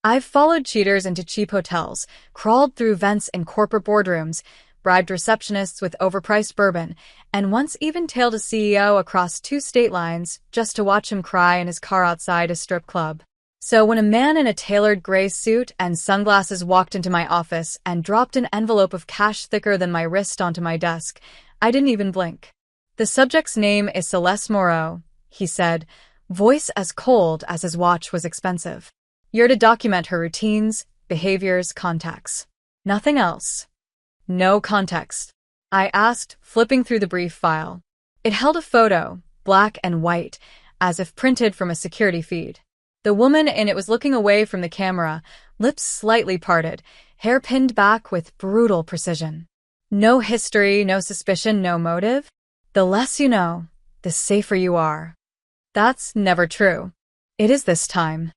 I've followed cheaters into cheap hotels, crawled through vents in corporate boardrooms, bribed receptionists with overpriced bourbon, and once even tailed a CEO across 2 state lines just to watch him cry in his car outside a strip club. So when a man in a tailored gray suit and sunglasses walked into my office and dropped an envelope of cash thicker than my wrist onto my desk, I didn't even blink. "The subject's name is Celeste Moreau," he said, voice as cold as his watch was expensive. "You're to document her routines, behaviors, contacts. Nothing else." "No context?" I asked, flipping through the brief file. It held a photo, black and white, as if printed from a security feed. The woman in it was looking away from the camera, lips slightly parted, hair pinned back with brutal precision. No history, no suspicion, no motive. The less you know, the safer you are. That's never true. It is this time.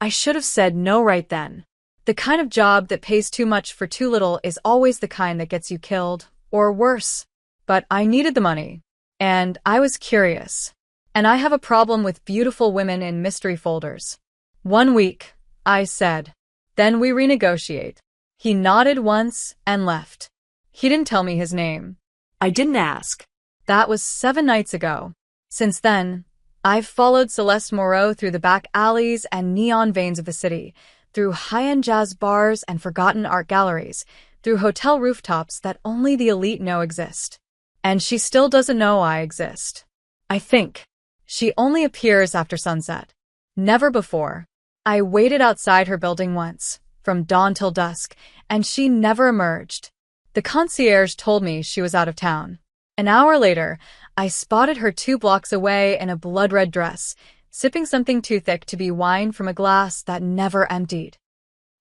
I should have said no right then. The kind of job that pays too much for too little is always the kind that gets you killed, or worse. But I needed the money. And I was curious. And I have a problem with beautiful women in mystery folders. "1 week," I said. "Then we renegotiate." He nodded once and left. He didn't tell me his name. I didn't ask. That was 7 nights ago. Since then, I've followed Celeste Moreau through the back alleys and neon veins of the city, through high-end jazz bars and forgotten art galleries, through hotel rooftops that only the elite know exist. And she still doesn't know I exist. I think. She only appears after sunset. Never before. I waited outside her building once, from dawn till dusk, and she never emerged. The concierge told me she was out of town. An hour later, I spotted her 2 blocks away in a blood-red dress, sipping something too thick to be wine from a glass that never emptied.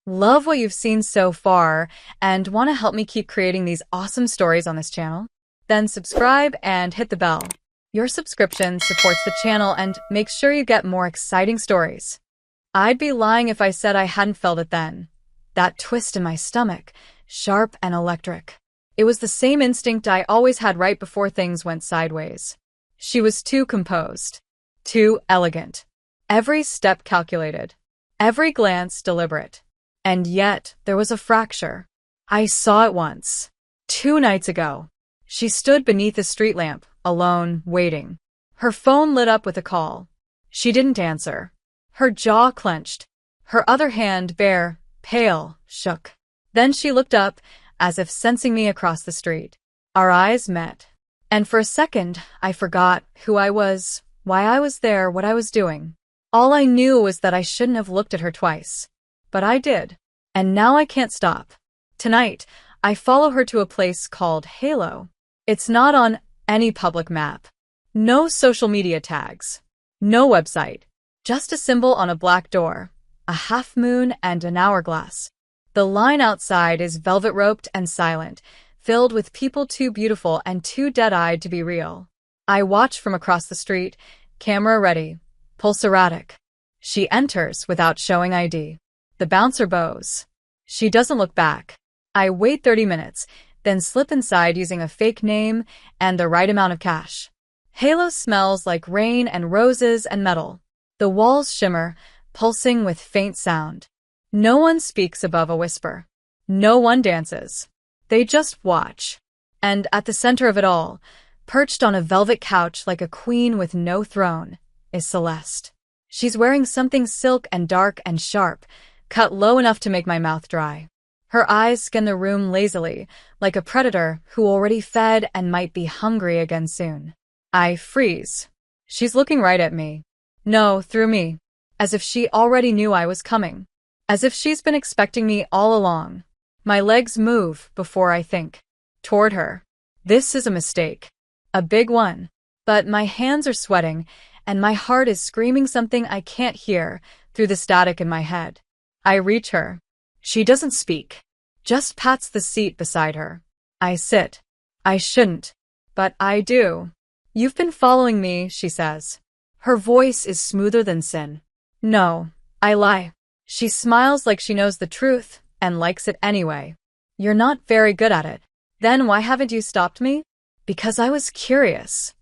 Love what you've seen so far, and want to help me keep creating these awesome stories on this channel? Then subscribe and hit the bell. Your subscription supports the channel and makes sure you get more exciting stories. I'd be lying if I said I hadn't felt it then. That twist in my stomach, sharp and electric. It was the same instinct I always had right before things went sideways. She was too composed. Too elegant. Every step calculated. Every glance deliberate. And yet, there was a fracture. I saw it once. 2 nights ago. She stood beneath a street lamp, alone, waiting. Her phone lit up with a call. She didn't answer. Her jaw clenched. Her other hand, bare, pale, shook. Then she looked up, as if sensing me across the street. Our eyes met. And for a second, I forgot who I was, why I was there, what I was doing. All I knew was that I shouldn't have looked at her twice. But I did. And now I can't stop. Tonight, I follow her to a place called Halo. It's not on any public map. No social media tags. No website. Just a symbol on a black door. A half moon and an hourglass. The line outside is velvet-roped and silent, filled with people too beautiful and too dead-eyed to be real. I watch from across the street, camera ready, pulse erratic. She enters without showing ID. The bouncer bows. She doesn't look back. I wait 30 minutes, then slip inside using a fake name and the right amount of cash. Halo smells like rain and roses and metal. The walls shimmer, pulsing with faint sound. No one speaks above a whisper. No one dances. They just watch. And at the center of it all, perched on a velvet couch like a queen with no throne, is Celeste. She's wearing something silk and dark and sharp, cut low enough to make my mouth dry. Her eyes scan the room lazily, like a predator who already fed and might be hungry again soon. I freeze. She's looking right at me. No, through me. As if she already knew I was coming. As if she's been expecting me all along. My legs move before I think. Toward her. This is a mistake. A big one. But my hands are sweating, and my heart is screaming something I can't hear through the static in my head. I reach her. She doesn't speak. Just pats the seat beside her. I sit. I shouldn't. But I do. "You've been following me," she says. Her voice is smoother than sin. No, I lie. She smiles like she knows the truth and likes it anyway. "You're not very good at it." "Then why haven't you stopped me?" "Because I was curious."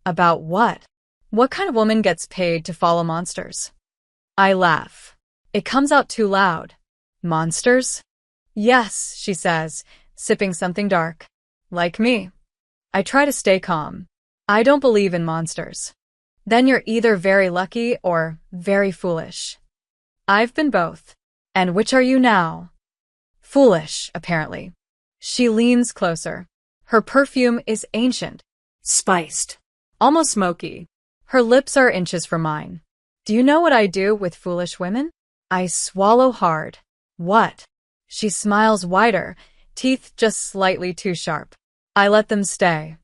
"About what?" "What kind of woman gets paid to follow monsters?" I laugh. It comes out too loud. Monsters? Yes, she says, sipping something dark. Like me. I try to stay calm. I don't believe in monsters. Then you're either very lucky or very foolish. I've been both. And which are you now? Foolish, apparently. She leans closer. Her perfume is ancient. Spiced. Almost smoky. Her lips are inches from mine. Do you know what I do with foolish women? I swallow hard. What? She smiles wider, teeth just slightly too sharp. I let them stay.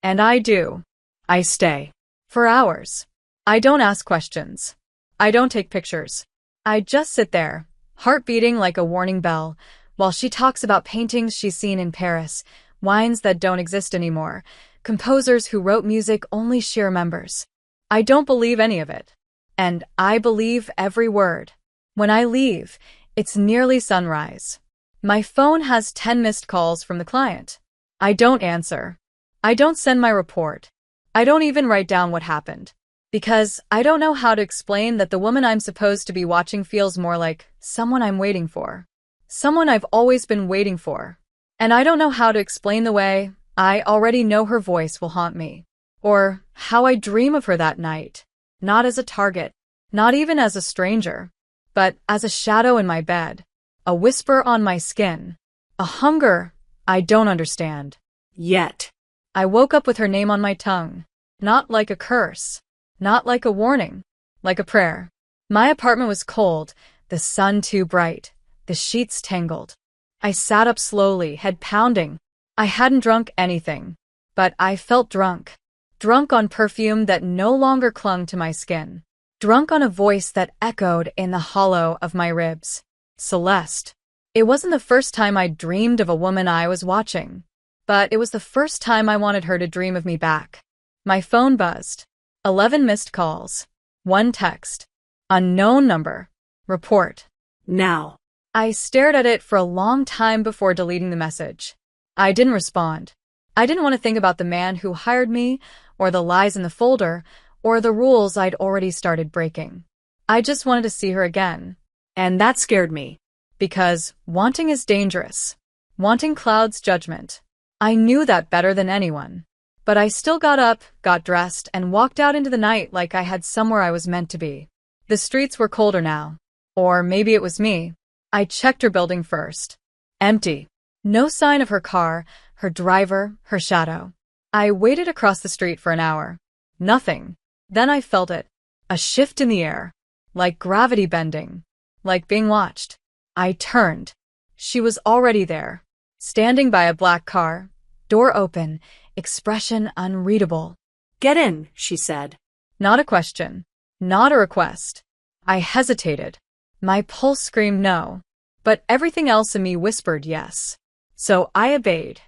And I do. I stay. For hours. I don't ask questions. I don't take pictures. I just sit there, heart beating like a warning bell, while she talks about paintings she's seen in Paris, wines that don't exist anymore, composers who wrote music only she remembers. I don't believe any of it. And I believe every word. When I leave, it's nearly sunrise. My phone has 10 missed calls from the client. I don't answer. I don't send my report. I don't even write down what happened. Because I don't know how to explain that the woman I'm supposed to be watching feels more like someone I'm waiting for. Someone I've always been waiting for. And I don't know how to explain the way I already know her voice will haunt me. Or how I dream of her that night. Not as a target. Not even as a stranger. But as a shadow in my bed. A whisper on my skin. A hunger I don't understand. Yet. I woke up with her name on my tongue. Not like a curse. Not like a warning. Like a prayer. My apartment was cold, the sun too bright, the sheets tangled. I sat up slowly, head pounding. I hadn't drunk anything. But I felt drunk. Drunk on perfume that no longer clung to my skin. Drunk on a voice that echoed in the hollow of my ribs. Celeste. It wasn't the first time I dreamed of a woman I was watching. But it was the first time I wanted her to dream of me back. My phone buzzed. 11 missed calls. 1 text. Unknown number. Report. Now. I stared at it for a long time before deleting the message. I didn't respond. I didn't want to think about the man who hired me, or the lies in the folder, or the rules I'd already started breaking. I just wanted to see her again. And that scared me. Because wanting is dangerous. Wanting clouds judgment. I knew that better than anyone. But I still got up, got dressed, and walked out into the night like I had somewhere I was meant to be. The streets were colder now. Or maybe it was me. I checked her building first. Empty. No sign of her car, her driver, her shadow. I waited across the street for an hour. Nothing. Then I felt it. A shift in the air. Like gravity bending. Like being watched. I turned. She was already there. Standing by a black car. Door open. Expression unreadable. Get in, she said. Not a question. Not a request. I hesitated. My pulse screamed no. But everything else in me whispered yes. So I obeyed.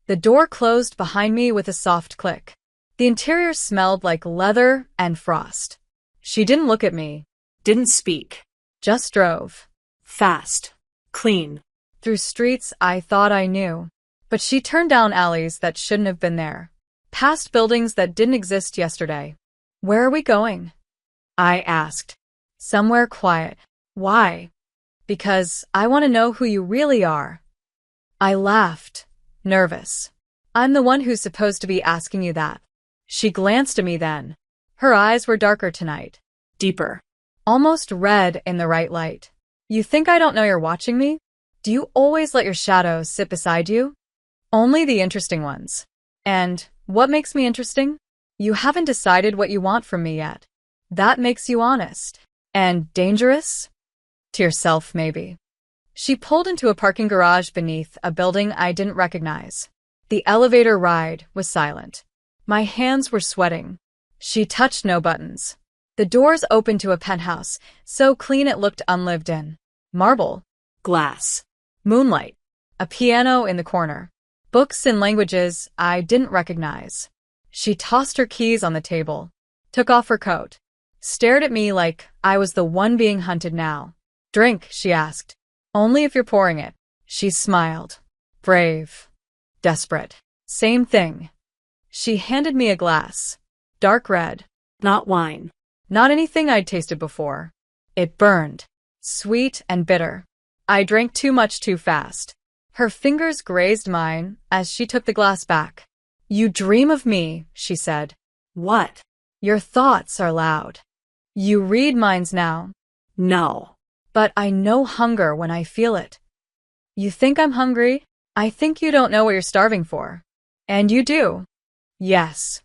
The door closed behind me with a soft click. The interior smelled like leather and frost. She didn't look at me. Didn't speak. Just drove. Fast. Clean. Through streets I thought I knew. But she turned down alleys that shouldn't have been there. Past buildings that didn't exist yesterday. Where are we going? I asked. Somewhere quiet. Why? Because I want to know who you really are. I laughed, nervous. I'm the one who's supposed to be asking you that. She glanced at me then. Her eyes were darker tonight. Deeper. Almost red in the right light. You think I don't know you're watching me? Do you always let your shadows sit beside you? Only the interesting ones. And what makes me interesting? You haven't decided what you want from me yet. That makes you honest. And dangerous? To yourself, maybe. She pulled into a parking garage beneath a building I didn't recognize. The elevator ride was silent. My hands were sweating. She touched no buttons. The doors opened to a penthouse, so clean it looked unlived in. Marble. Glass. Moonlight. A piano in the corner. Books in languages I didn't recognize. She tossed her keys on the table, took off her coat, stared at me like I was the one being hunted now. Drink, she asked. Only if you're pouring it. She smiled. Brave. Desperate. Same thing. She handed me a glass. Dark red. Not wine. Not anything I'd tasted before. It burned. sweet and bitter. I drank too much too fast. Her fingers grazed mine as she took the glass back. You dream of me, she said. What? Your thoughts are loud. You read minds now. No. But I know hunger when I feel it. You think I'm hungry? I think you don't know what you're starving for. And you do. Yes.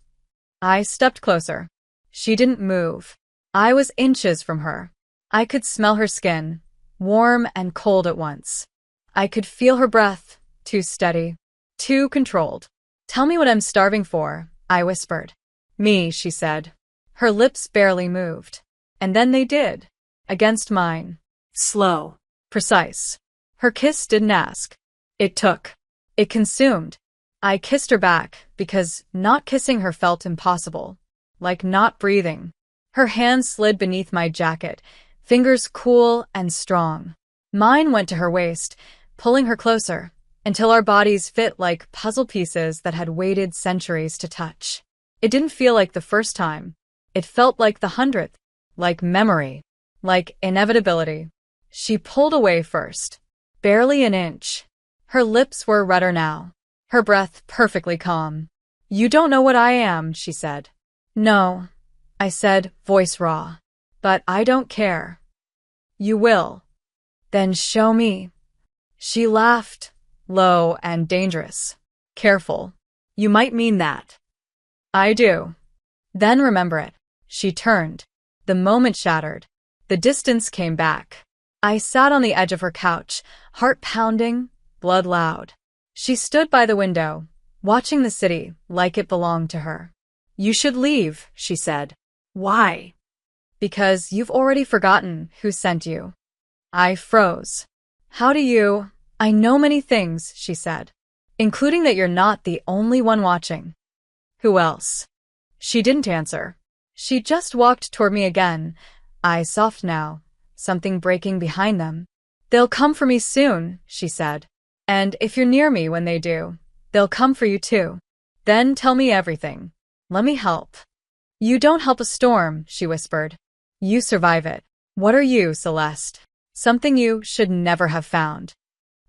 I stepped closer. She didn't move. I was inches from her. I could smell her skin, warm and cold at once. I could feel her breath, too steady, too controlled. Tell me what I'm starving for, I whispered. Me, she said. Her lips barely moved. And then they did. Against mine. Slow. Precise. Her kiss didn't ask. It took. It consumed. I kissed her back because not kissing her felt impossible. Like not breathing. Her hand slid beneath my jacket, fingers cool and strong. Mine went to her waist, pulling her closer, until our bodies fit like puzzle pieces that had waited centuries to touch. It didn't feel like the first time. It felt like the 100th, like memory, like inevitability. She pulled away first, barely an inch. Her lips were redder now, her breath perfectly calm. You don't know what I am, she said. No, I said, voice raw. But I don't care. You will. Then show me. She laughed, low and dangerous. Careful. You might mean that. I do. Then remember it. She turned. The moment shattered. The distance came back. I sat on the edge of her couch, heart pounding, blood loud. She stood by the window, watching the city like it belonged to her. You should leave, she said. Why? Because you've already forgotten who sent you. I froze. How do you? I know many things, she said, including that you're not the only one watching. Who else? She didn't answer. She just walked toward me again, eyes soft now, something breaking behind them. They'll come for me soon, she said. And if you're near me when they do, they'll come for you too. Then tell me everything. Let me help. You don't help a storm, she whispered. You survive it. What are you, Celeste? Something you should never have found.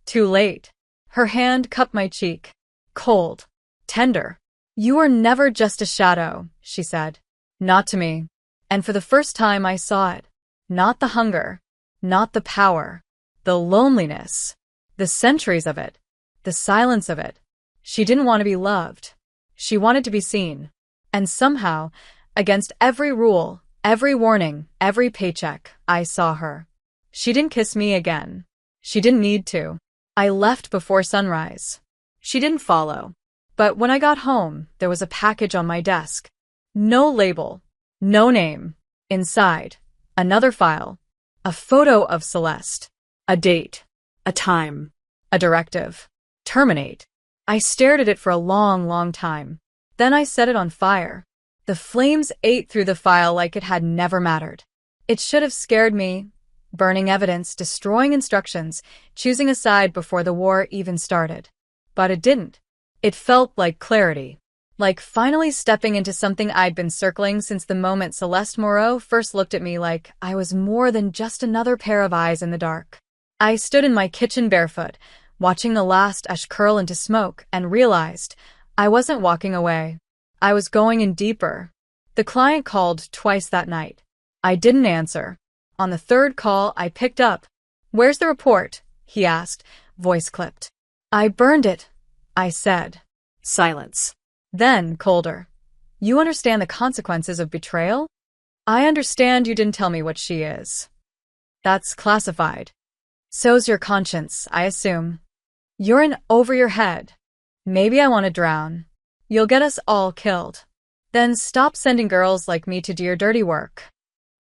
Too late. Her hand cupped my cheek. Cold. Tender. You were never just a shadow, she said. Not to me. And for the first time I saw it. Not the hunger. Not the power. The loneliness. The centuries of it. The silence of it. She didn't want to be loved. She wanted to be seen. And somehow, against every rule, every warning, every paycheck, I saw her. She didn't kiss me again. She didn't need to. I left before sunrise. She didn't follow. But when I got home, there was a package on my desk. No label. No name. Inside, another file. A photo of Celeste. A date. A time. A directive. Terminate. I stared at it for a long, long time. Then I set it on fire. The flames ate through the file like it had never mattered. It should have scared me. Burning evidence, destroying instructions, choosing a side before the war even started. But it didn't. It felt like clarity. Like finally stepping into something I'd been circling since the moment Celeste Moreau first looked at me, like I was more than just another pair of eyes in the dark. I stood in my kitchen barefoot, watching the last ash curl into smoke, and realized I wasn't walking away. I was going in deeper. The client called twice that night. I didn't answer. On the third call, I picked up. Where's the report? He asked, voice clipped. I burned it, I said. Silence. Then, colder. You understand the consequences of betrayal? I understand you didn't tell me what she is. That's classified. So's your conscience, I assume. You're in over your head. Maybe I want to drown. You'll get us all killed. Then stop sending girls like me to do your dirty work.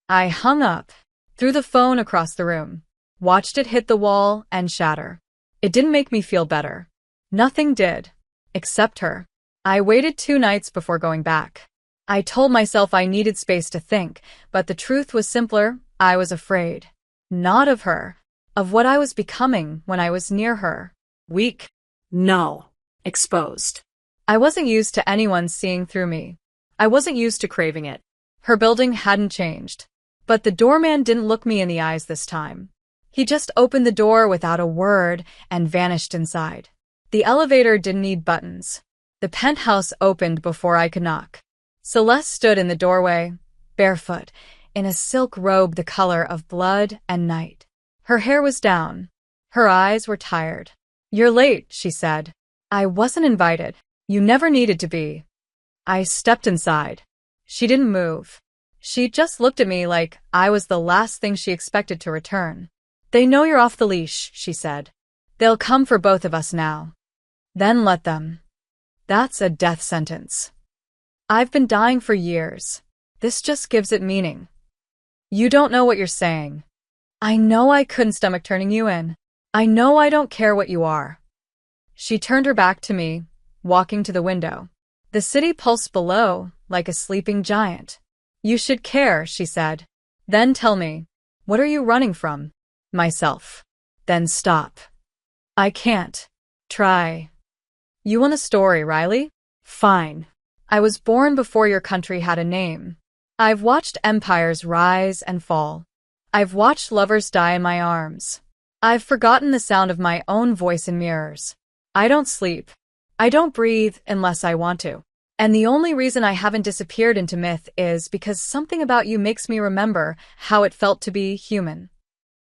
I hung up, threw the phone across the room, watched it hit the wall and shatter. It didn't make me feel better. Nothing did, except her. I waited 2 nights before going back. I told myself I needed space to think, but the truth was simpler. I was afraid. Not of her. Of what I was becoming when I was near her. Weak. No. Exposed. I wasn't used to anyone seeing through me. I wasn't used to craving it. Her building hadn't changed. But the doorman didn't look me in the eyes this time. He just opened the door without a word and vanished inside. The elevator didn't need buttons. The penthouse opened before I could knock. Celeste stood in the doorway, barefoot, in a silk robe the color of blood and night. Her hair was down. Her eyes were tired. "You're late," she said. "I wasn't invited. You never needed to be." I stepped inside. She didn't move. She just looked at me like I was the last thing she expected to return. "They know you're off the leash," she said. "They'll come for both of us now." "Then let them." That's a death sentence. I've been dying for years. This just gives it meaning. "You don't know what you're saying. I know I couldn't stomach turning you in. I know I don't care what you are." She turned her back to me, walking to the window. The city pulsed below, like a sleeping giant. "You should care," she said. "Then tell me, what are you running from?" "Myself." "Then stop." "I can't." "Try." "You want a story, Riley? Fine. I was born before your country had a name. I've watched empires rise and fall. I've watched lovers die in my arms. I've forgotten the sound of my own voice in mirrors. I don't sleep. I don't breathe unless I want to. And the only reason I haven't disappeared into myth is because something about you makes me remember how it felt to be human."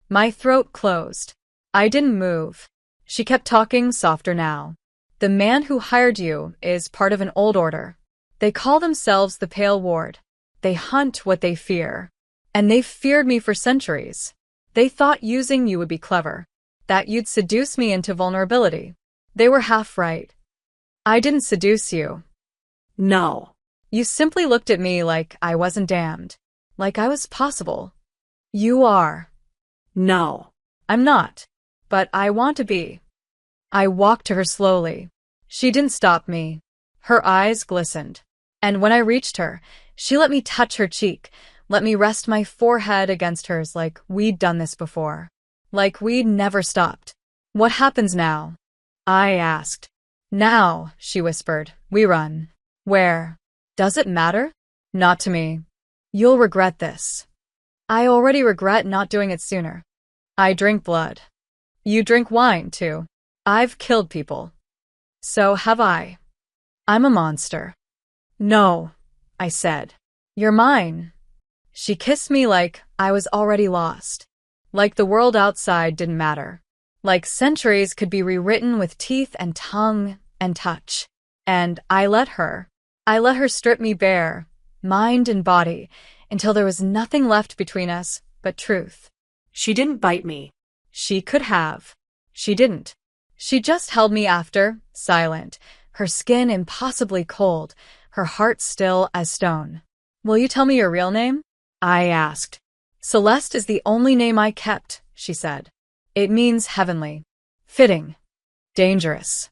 My throat closed. I didn't move. She kept talking softer now. "The man who hired you is part of an old order. They call themselves the Pale Ward. They hunt what they fear. And they've feared me for centuries. They thought using you would be clever, that you'd seduce me into vulnerability. They were half right. I didn't seduce you." No. "You simply looked at me like I wasn't damned, like I was possible." "You are." No. "I'm not. But I want to be." I walked to her slowly. She didn't stop me. Her eyes glistened. And when I reached her, she let me touch her cheek, let me rest my forehead against hers like we'd done this before. Like we'd never stopped. "What happens now?" I asked. "Now," she whispered, "we run." "Where?" "Does it matter?" "Not to me. You'll regret this." "I already regret not doing it sooner." "I drink blood." "You drink wine, too." "I've killed people." "So have I." "I'm a monster." "No," I said. "You're mine." She kissed me like I was already lost. Like the world outside didn't matter. Like centuries could be rewritten with teeth and tongue and touch. And I let her. I let her strip me bare, mind and body, until there was nothing left between us but truth. She didn't bite me. She could have. She didn't. She just held me after, silent, her skin impossibly cold, her heart still as stone. "Will you tell me your real name?" I asked. "Celeste is the only name I kept," she said. "It means heavenly. Fitting. Dangerous."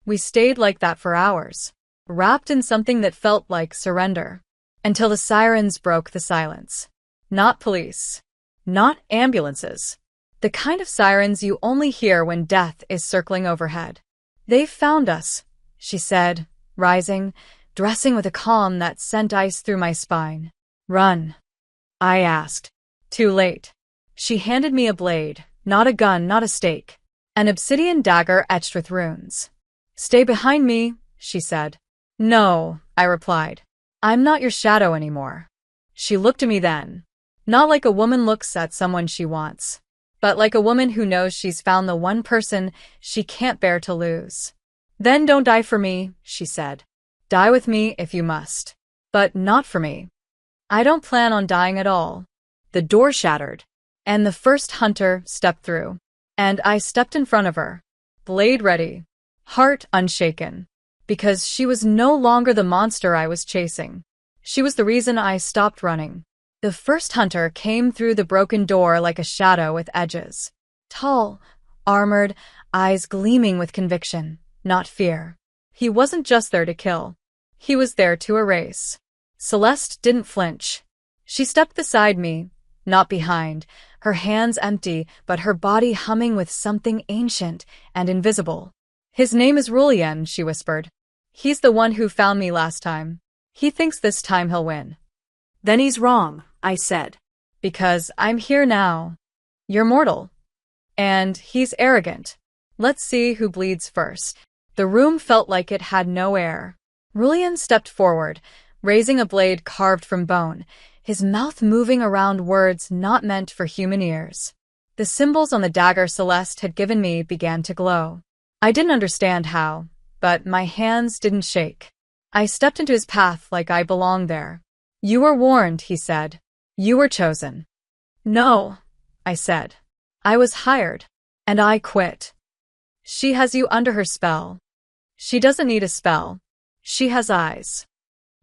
We stayed like that for hours, wrapped in something that felt like surrender, until the sirens broke the silence. Not police. Not ambulances. The kind of sirens you only hear when death is circling overhead. "They've found us," she said, rising, dressing with a calm that sent ice through my spine. "Run." I asked. "Too late." She handed me a blade, not a gun, not a stake. An obsidian dagger etched with runes. "Stay behind me," she said. "No," I replied. "I'm not your shadow anymore." She looked at me then. Not like a woman looks at someone she wants, but like a woman who knows she's found the one person she can't bear to lose. "Then don't die for me," she said. "Die with me if you must. But not for me. I don't plan on dying at all." The door shattered, and the first hunter stepped through. And I stepped in front of her, blade ready, heart unshaken, because she was no longer the monster I was chasing. She was the reason I stopped running. The first hunter came through the broken door like a shadow with edges. Tall, armored, eyes gleaming with conviction, not fear. He wasn't just there to kill. He was there to erase. Celeste didn't flinch. She stepped beside me, not behind, her hands empty, but her body humming with something ancient and invisible. "His name is Rulien," she whispered. "He's the one who found me last time. He thinks this time he'll win." "Then he's wrong," I said. "Because I'm here now." "You're mortal." And he's arrogant. Let's see who bleeds first. The room felt like it had no air. Rulian stepped forward, raising a blade carved from bone, his mouth moving around words not meant for human ears. The symbols on the dagger Celeste had given me began to glow. I didn't understand how, but my hands didn't shake. I stepped into his path like I belonged there. You were warned, he said. You were chosen. No, I said. I was hired, and I quit. She has you under her spell. She doesn't need a spell. She has eyes.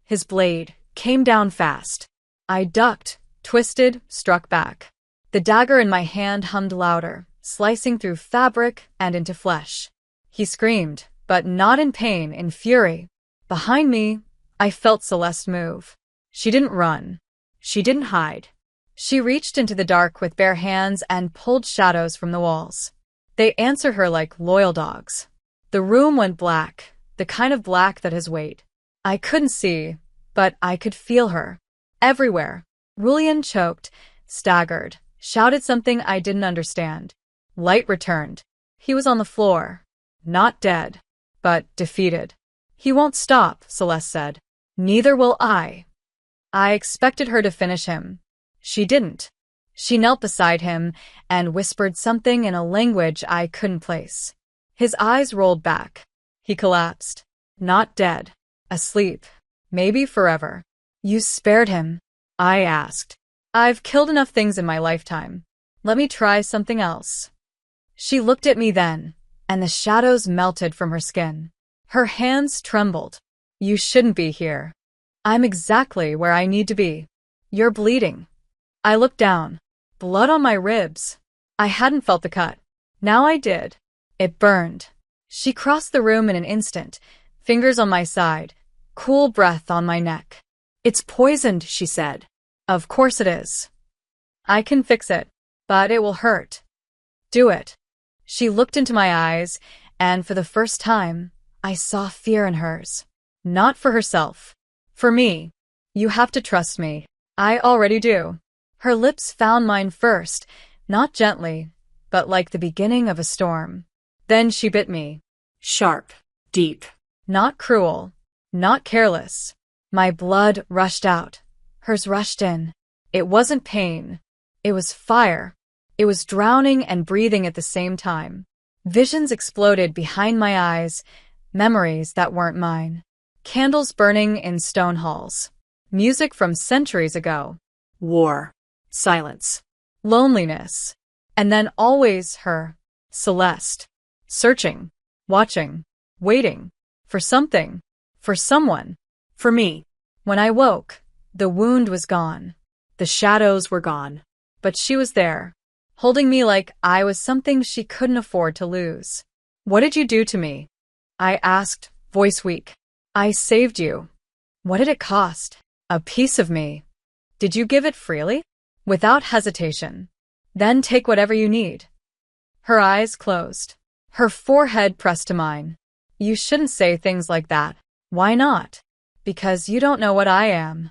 His blade came down fast. I ducked, twisted, struck back. The dagger in my hand hummed louder, slicing through fabric and into flesh. He screamed, but not in pain, in fury. Behind me, I felt Celeste move. She didn't run. She didn't hide. She reached into the dark with bare hands and pulled shadows from the walls. They answered her like loyal dogs. The room went black, the kind of black that has weight. I couldn't see, but I could feel her. Everywhere. Rulian choked, staggered, shouted something I didn't understand. Light returned. He was on the floor. Not dead, but defeated. He won't stop, Celeste said. Neither will I. I expected her to finish him. She didn't. She knelt beside him and whispered something in a language I couldn't place. His eyes rolled back. He collapsed. Not dead. Asleep. Maybe forever. You spared him? I asked. I've killed enough things in my lifetime. Let me try something else. She looked at me then, and the shadows melted from her skin. Her hands trembled. You shouldn't be here. I'm exactly where I need to be. You're bleeding. I looked down. Blood on my ribs. I hadn't felt the cut. Now I did. It burned. She crossed the room in an instant, fingers on my side, cool breath on my neck. It's poisoned, she said. Of course it is. I can fix it, but it will hurt. Do it. She looked into my eyes, and for the first time, I saw fear in hers. Not for herself. For me. You have to trust me. I already do. Her lips found mine first, not gently, but like the beginning of a storm. Then she bit me. Sharp. Deep. Not cruel. Not careless. My blood rushed out. Hers rushed in. It wasn't pain. It was fire. It was drowning and breathing at the same time. Visions exploded behind my eyes, memories that weren't mine. Candles burning in stone halls. Music from centuries ago. War. Silence. Loneliness. And then always her, Celeste. Searching. Watching. Waiting. For something. For someone. For me. When I woke, the wound was gone. The shadows were gone. But she was there, holding me like I was something she couldn't afford to lose. What did you do to me? I asked, voice weak. I saved you. What did it cost? A piece of me. Did you give it freely? Without hesitation. Then take whatever you need. Her eyes closed. Her forehead pressed to mine. You shouldn't say things like that. Why not? Because you don't know what I am.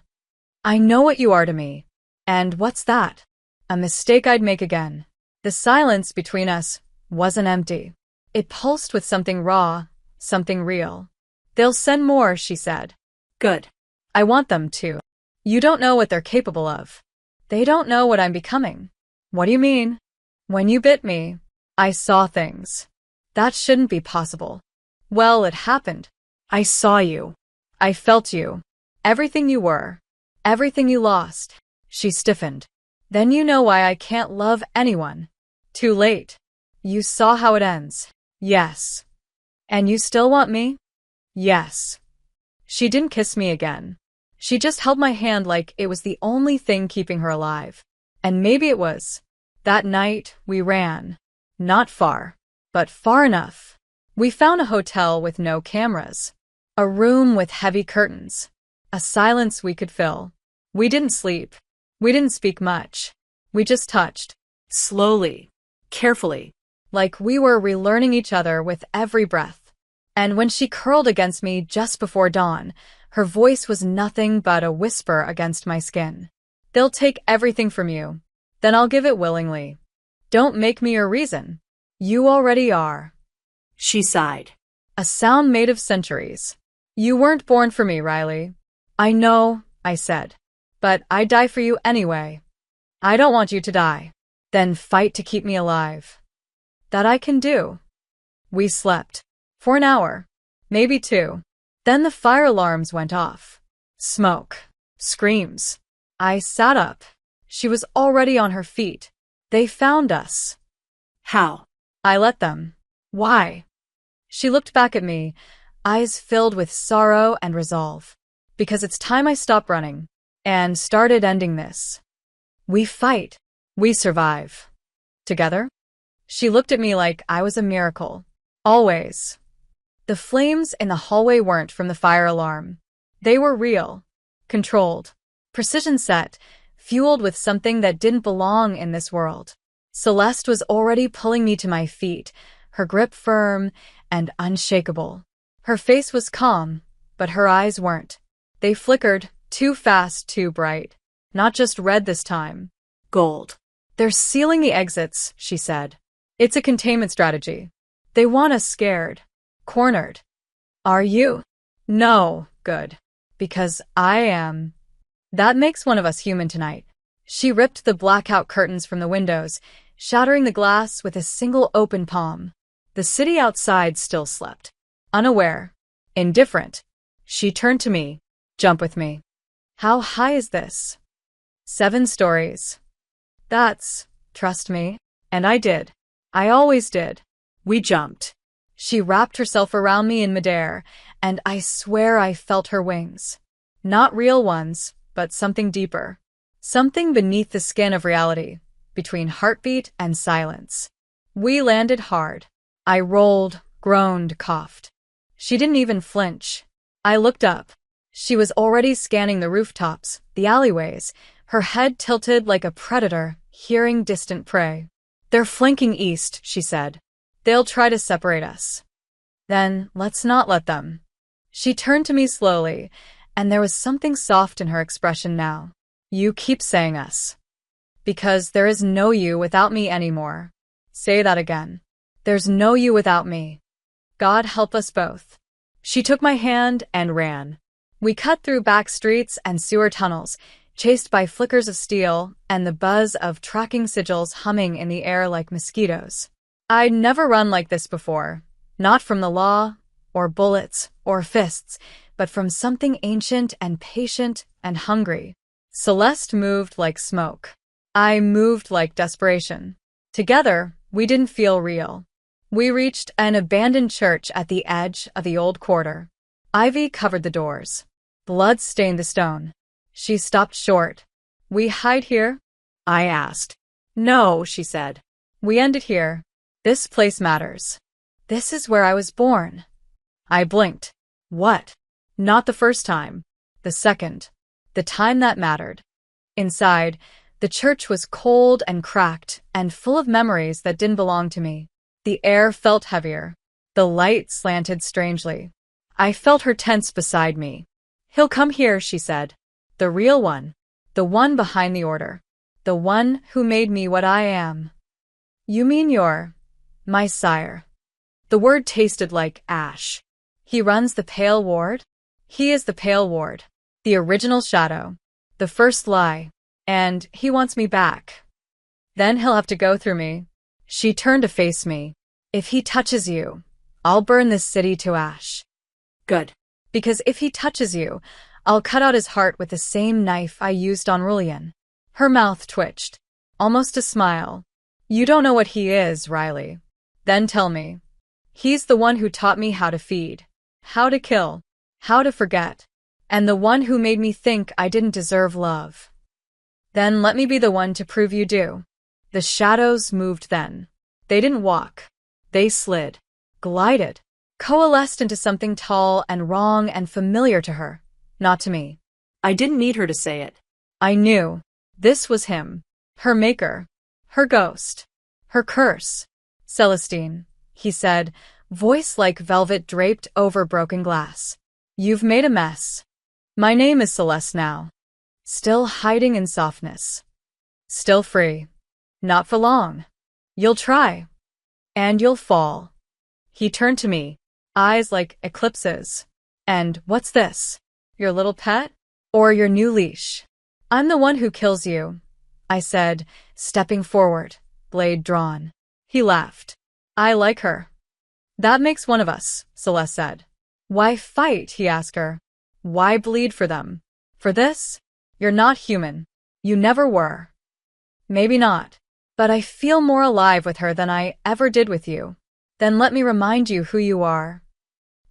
I know what you are to me. And what's that? A mistake I'd make again. The silence between us wasn't empty. It pulsed with something raw, something real. They'll send more, she said. Good. I want them to. You don't know what they're capable of. They don't know what I'm becoming. What do you mean? When you bit me, I saw things. That shouldn't be possible. Well, it happened. I saw you. I felt you. Everything you were. Everything you lost. She stiffened. Then you know why I can't love anyone. Too late. You saw how it ends. Yes. And you still want me? Yes. She didn't kiss me again. She just held my hand like it was the only thing keeping her alive. And maybe it was. That night, we ran. Not far, but far enough. We found a hotel with no cameras. A room with heavy curtains. A silence we could fill. We didn't sleep. We didn't speak much. We just touched. Slowly. Carefully. Like we were relearning each other with every breath. And when she curled against me just before dawn, her voice was nothing but a whisper against my skin. They'll take everything from you. Then I'll give it willingly. Don't make me your reason. You already are. She sighed. A sound made of centuries. You weren't born for me, Riley. I know, I said. But I'd die for you anyway. I don't want you to die. Then fight to keep me alive. That I can do. We slept. For an hour. Maybe 2. Then the fire alarms went off. Smoke. Screams. I sat up. She was already on her feet. They found us. How? I let them. Why? She looked back at me, eyes filled with sorrow and resolve. Because it's time I stopped running and started ending this. We fight. We survive. Together? She looked at me like I was a miracle. Always. The flames in the hallway weren't from the fire alarm. They were real. Controlled. Precision set. Fueled with something that didn't belong in this world. Celeste was already pulling me to my feet, her grip firm and unshakable. Her face was calm, but her eyes weren't. They flickered, too fast, too bright. Not just red this time. Gold. They're sealing the exits, she said. It's a containment strategy. They want us scared. Cornered. Are you? No. Good. Because I am. That makes one of us human tonight. She ripped the blackout curtains from the windows, shattering the glass with a single open palm. The city outside still slept. Unaware. Indifferent. She turned to me. Jump with me. How high is this? 7 stories. That's, trust me. And I did. I always did. We jumped. She wrapped herself around me in midair, and I swear I felt her wings. Not real ones, but something deeper. Something beneath the skin of reality, between heartbeat and silence. We landed hard. I rolled, groaned, coughed. She didn't even flinch. I looked up. She was already scanning the rooftops, the alleyways, her head tilted like a predator, hearing distant prey. They're flanking east, she said. They'll try to separate us. Then let's not let them. She turned to me slowly, and there was something soft in her expression now. You keep saying us. Because there is no you without me anymore. Say that again. There's no you without me. God help us both. She took my hand and ran. We cut through back streets and sewer tunnels, chased by flickers of steel and the buzz of tracking sigils humming in the air like mosquitoes. I'd never run like this before. Not from the law, or bullets, or fists, but from something ancient and patient and hungry. Celeste moved like smoke. I moved like desperation. Together, we didn't feel real. We reached an abandoned church at the edge of the old quarter. Ivy covered the doors. Blood stained the stone. She stopped short. We hide here? I asked. No, she said. We end it here. This place matters. This is where I was born. I blinked. What? Not the first time. The second. The time that mattered. Inside, the church was cold and cracked and full of memories that didn't belong to me. The air felt heavier. The light slanted strangely. I felt her tense beside me. He'll come here, she said. The real one. The one behind the order. The one who made me what I am. You mean you're my sire. The word tasted like ash. He runs the Pale Ward? He is the Pale Ward. The original shadow. The first lie. And he wants me back. Then he'll have to go through me. She turned to face me. If he touches you, I'll burn this city to ash. Good. Because if he touches you, I'll cut out his heart with the same knife I used on Rulian. Her mouth twitched. Almost a smile. You don't know what he is, Riley. Then tell me. He's the one who taught me how to feed, how to kill, how to forget, and the one who made me think I didn't deserve love. Then let me be the one to prove you do. The shadows moved then. They didn't walk. They slid, glided, coalesced into something tall and wrong and familiar to her, not to me. I didn't need her to say it. I knew. This was him. Her maker. Her ghost. Her curse. Celestine, he said, voice like velvet draped over broken glass. You've made a mess. My name is Celeste now. Still hiding in softness. Still free. Not for long. You'll try. And you'll fall. He turned to me, eyes like eclipses. And what's this? Your little pet? Or your new leash? I'm the one who kills you, I said, stepping forward, blade drawn. He laughed. I like her. That makes one of us, Celeste said. Why fight? He asked her. Why bleed for them? For this? You're not human. You never were. Maybe not. But I feel more alive with her than I ever did with you. Then let me remind you who you are.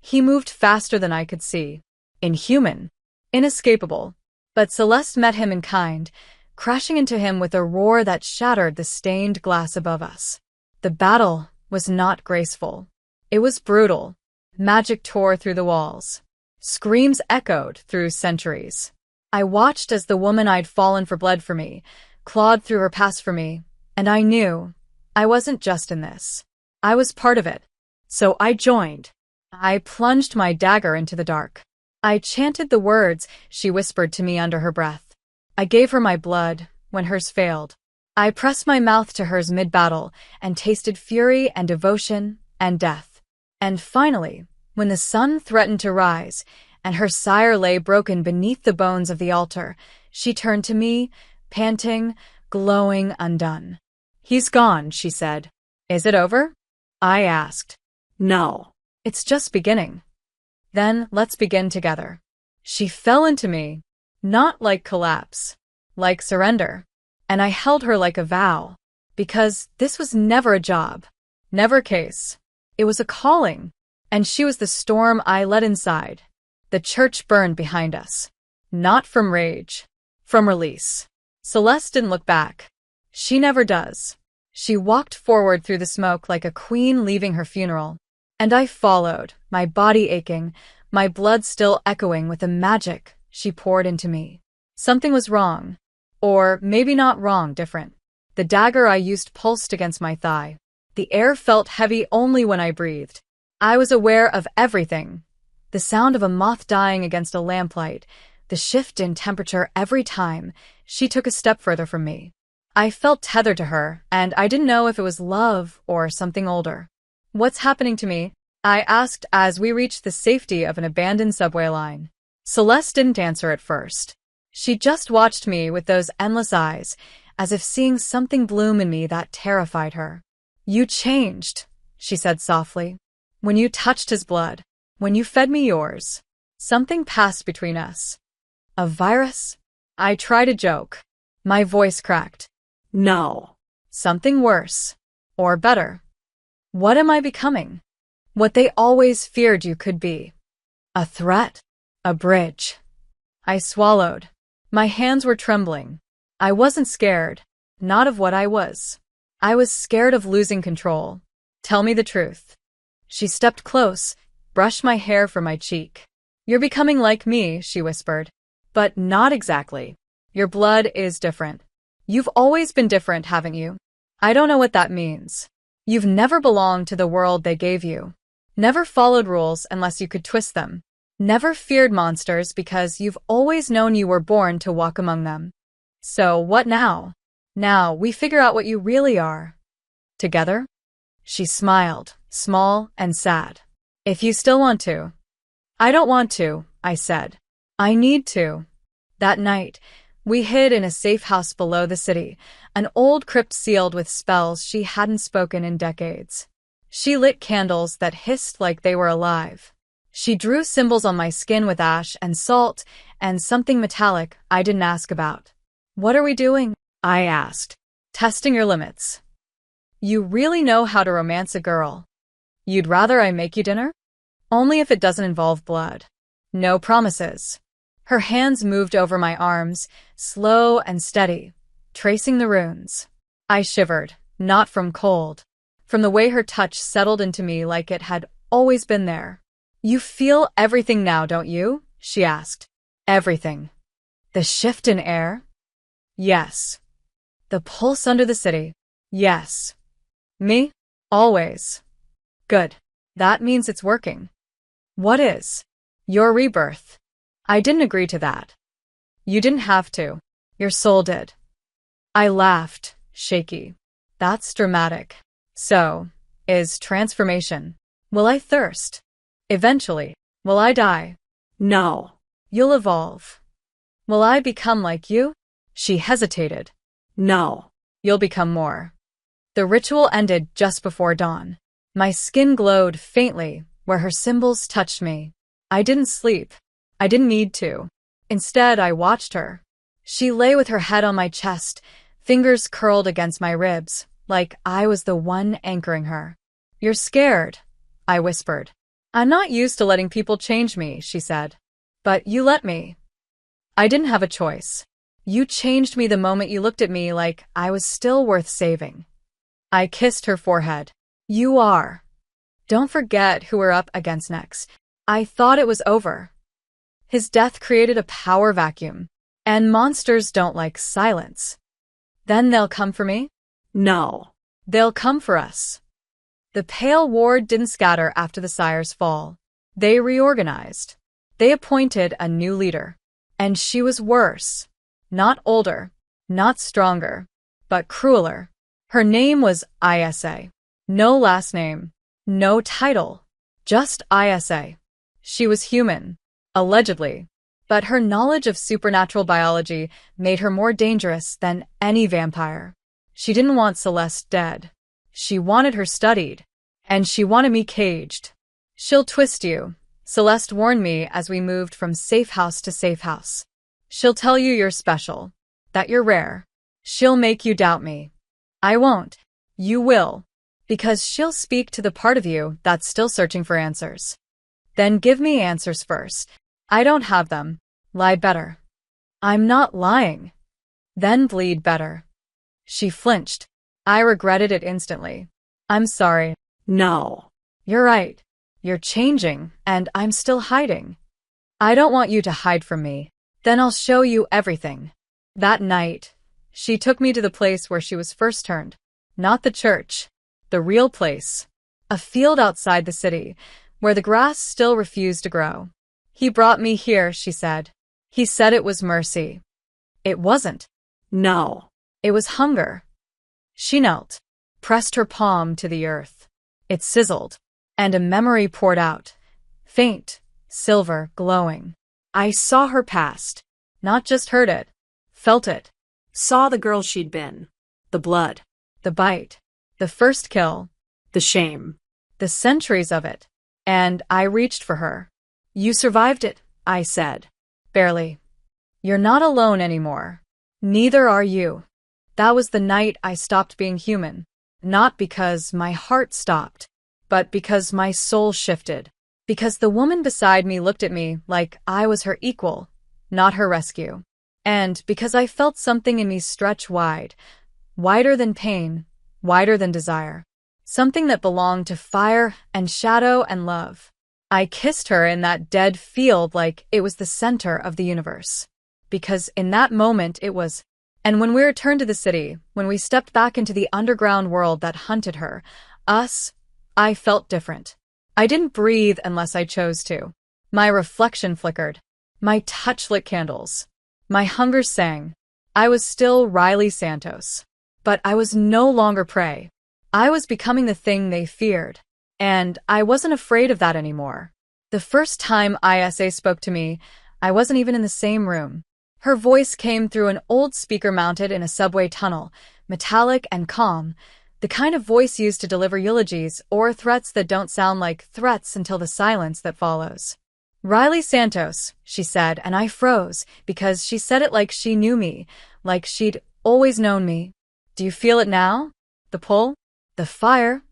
He moved faster than I could see. Inhuman. Inescapable. But Celeste met him in kind, crashing into him with a roar that shattered the stained glass above us. The battle was not graceful. It was brutal. Magic tore through the walls. Screams echoed through centuries. I watched as the woman I'd fallen for bled for me, clawed through her past for me, and I knew I wasn't just in this. I was part of it. So I joined. I plunged my dagger into the dark. I chanted the words she whispered to me under her breath. I gave her my blood when hers failed. I pressed my mouth to hers mid-battle and tasted fury and devotion and death. And finally, when the sun threatened to rise and her sire lay broken beneath the bones of the altar, she turned to me, panting, glowing, undone. He's gone, she said. Is it over? I asked. No. It's just beginning. Then let's begin together. She fell into me, not like collapse, like surrender. And I held her like a vow, because this was never a job, never a case. It was a calling, and she was the storm I let inside. The church burned behind us, not from rage, from release. Celeste didn't look back. She never does. She walked forward through the smoke like a queen leaving her funeral. And I followed, my body aching, my blood still echoing with the magic she poured into me. Something was wrong. Or maybe not wrong, different. The dagger I used pulsed against my thigh. The air felt heavy only when I breathed. I was aware of everything. The sound of a moth dying against a lamplight, the shift in temperature every time she took a step further from me. I felt tethered to her, and I didn't know if it was love or something older. What's happening to me? I asked as we reached the safety of an abandoned subway line. Celeste didn't answer at first. She just watched me with those endless eyes, as if seeing something bloom in me that terrified her. You changed, she said softly. When you touched his blood, when you fed me yours, something passed between us. A virus? I tried to joke. My voice cracked. No. Something worse. Or better. What am I becoming? What they always feared you could be. A threat? A bridge. I swallowed. My hands were trembling. I wasn't scared. Not of what I was. I was scared of losing control. Tell me the truth. She stepped close, brushed my hair from my cheek. You're becoming like me, she whispered. But not exactly. Your blood is different. You've always been different, haven't you? I don't know what that means. You've never belonged to the world they gave you. Never followed rules unless you could twist them. Never feared monsters because you've always known you were born to walk among them. So what now? Now we figure out what you really are. Together? She smiled, small and sad. If you still want to. I don't want to, I said. I need to. That night, we hid in a safe house below the city, an old crypt sealed with spells she hadn't spoken in decades. She lit candles that hissed like they were alive. She drew symbols on my skin with ash and salt and something metallic I didn't ask about. What are we doing? I asked. Testing your limits. You really know how to romance a girl. You'd rather I make you dinner? Only if it doesn't involve blood. No promises. Her hands moved over my arms, slow and steady, tracing the runes. I shivered, not from cold, from the way her touch settled into me like it had always been there. You feel everything now, don't you? She asked. Everything. The shift in air? Yes. The pulse under the city? Yes. Me? Always. Good. That means it's working. What is? Your rebirth. I didn't agree to that. You didn't have to. Your soul did. I laughed, shaky. That's dramatic. So, is transformation. Will I thirst? Eventually. Will I die? No. You'll evolve. Will I become like you? She hesitated. No. You'll become more. The ritual ended just before dawn. My skin glowed faintly where her symbols touched me. I didn't sleep. I didn't need to. Instead, I watched her. She lay with her head on my chest, fingers curled against my ribs, like I was the one anchoring her. You're scared, I whispered. I'm not used to letting people change me, she said. But you let me. I didn't have a choice. You changed me the moment you looked at me like I was still worth saving. I kissed her forehead. You are. Don't forget who we're up against next. I thought it was over. His death created a power vacuum, and monsters don't like silence. Then they'll come for me? No. They'll come for us. The Pale Ward didn't scatter after the Sire's fall. They reorganized. They appointed a new leader. And she was worse. Not older, not stronger, but crueler. Her name was Isa. No last name, no title, just Isa. She was human, allegedly, but her knowledge of supernatural biology made her more dangerous than any vampire. She didn't want Celeste dead. She wanted her studied, and she wanted me caged. She'll twist you, Celeste warned me as we moved from safe house to safe house. She'll tell you you're special, that you're rare. She'll make you doubt me. I won't. You will. Because she'll speak to the part of you that's still searching for answers. Then give me answers first. I don't have them. Lie better. I'm not lying. Then bleed better. She flinched. I regretted it instantly. I'm sorry. No. You're right. You're changing, and I'm still hiding. I don't want you to hide from me. Then I'll show you everything. That night, she took me to the place where she was first turned. Not the church. The real place. A field outside the city, where the grass still refused to grow. He brought me here, she said. He said it was mercy. It wasn't. No. It was hunger. She knelt, pressed her palm to the earth. It sizzled, and a memory poured out. Faint, silver, glowing. I saw her past. Not just heard it. Felt it. Saw the girl she'd been. The blood. The bite. The first kill. The shame. The centuries of it. And I reached for her. You survived it, I said. Barely. You're not alone anymore. Neither are you. That was the night I stopped being human. Not because my heart stopped, but because my soul shifted. Because the woman beside me looked at me like I was her equal, not her rescue. And because I felt something in me stretch wide, wider than pain, wider than desire. Something that belonged to fire and shadow and love. I kissed her in that dead field like it was the center of the universe. Because in that moment it was. And when we returned to the city, when we stepped back into the underground world that hunted her, us, I felt different. I didn't breathe unless I chose to. My reflection flickered. My touch lit candles. My hunger sang. I was still Riley Santos. But I was no longer prey. I was becoming the thing they feared. And I wasn't afraid of that anymore. The first time Isa spoke to me, I wasn't even in the same room. Her voice came through an old speaker mounted in a subway tunnel, metallic and calm, the kind of voice used to deliver eulogies or threats that don't sound like threats until the silence that follows. Riley Santos, she said, and I froze, because she said it like she knew me, like she'd always known me. Do you feel it now? The pull? The fire?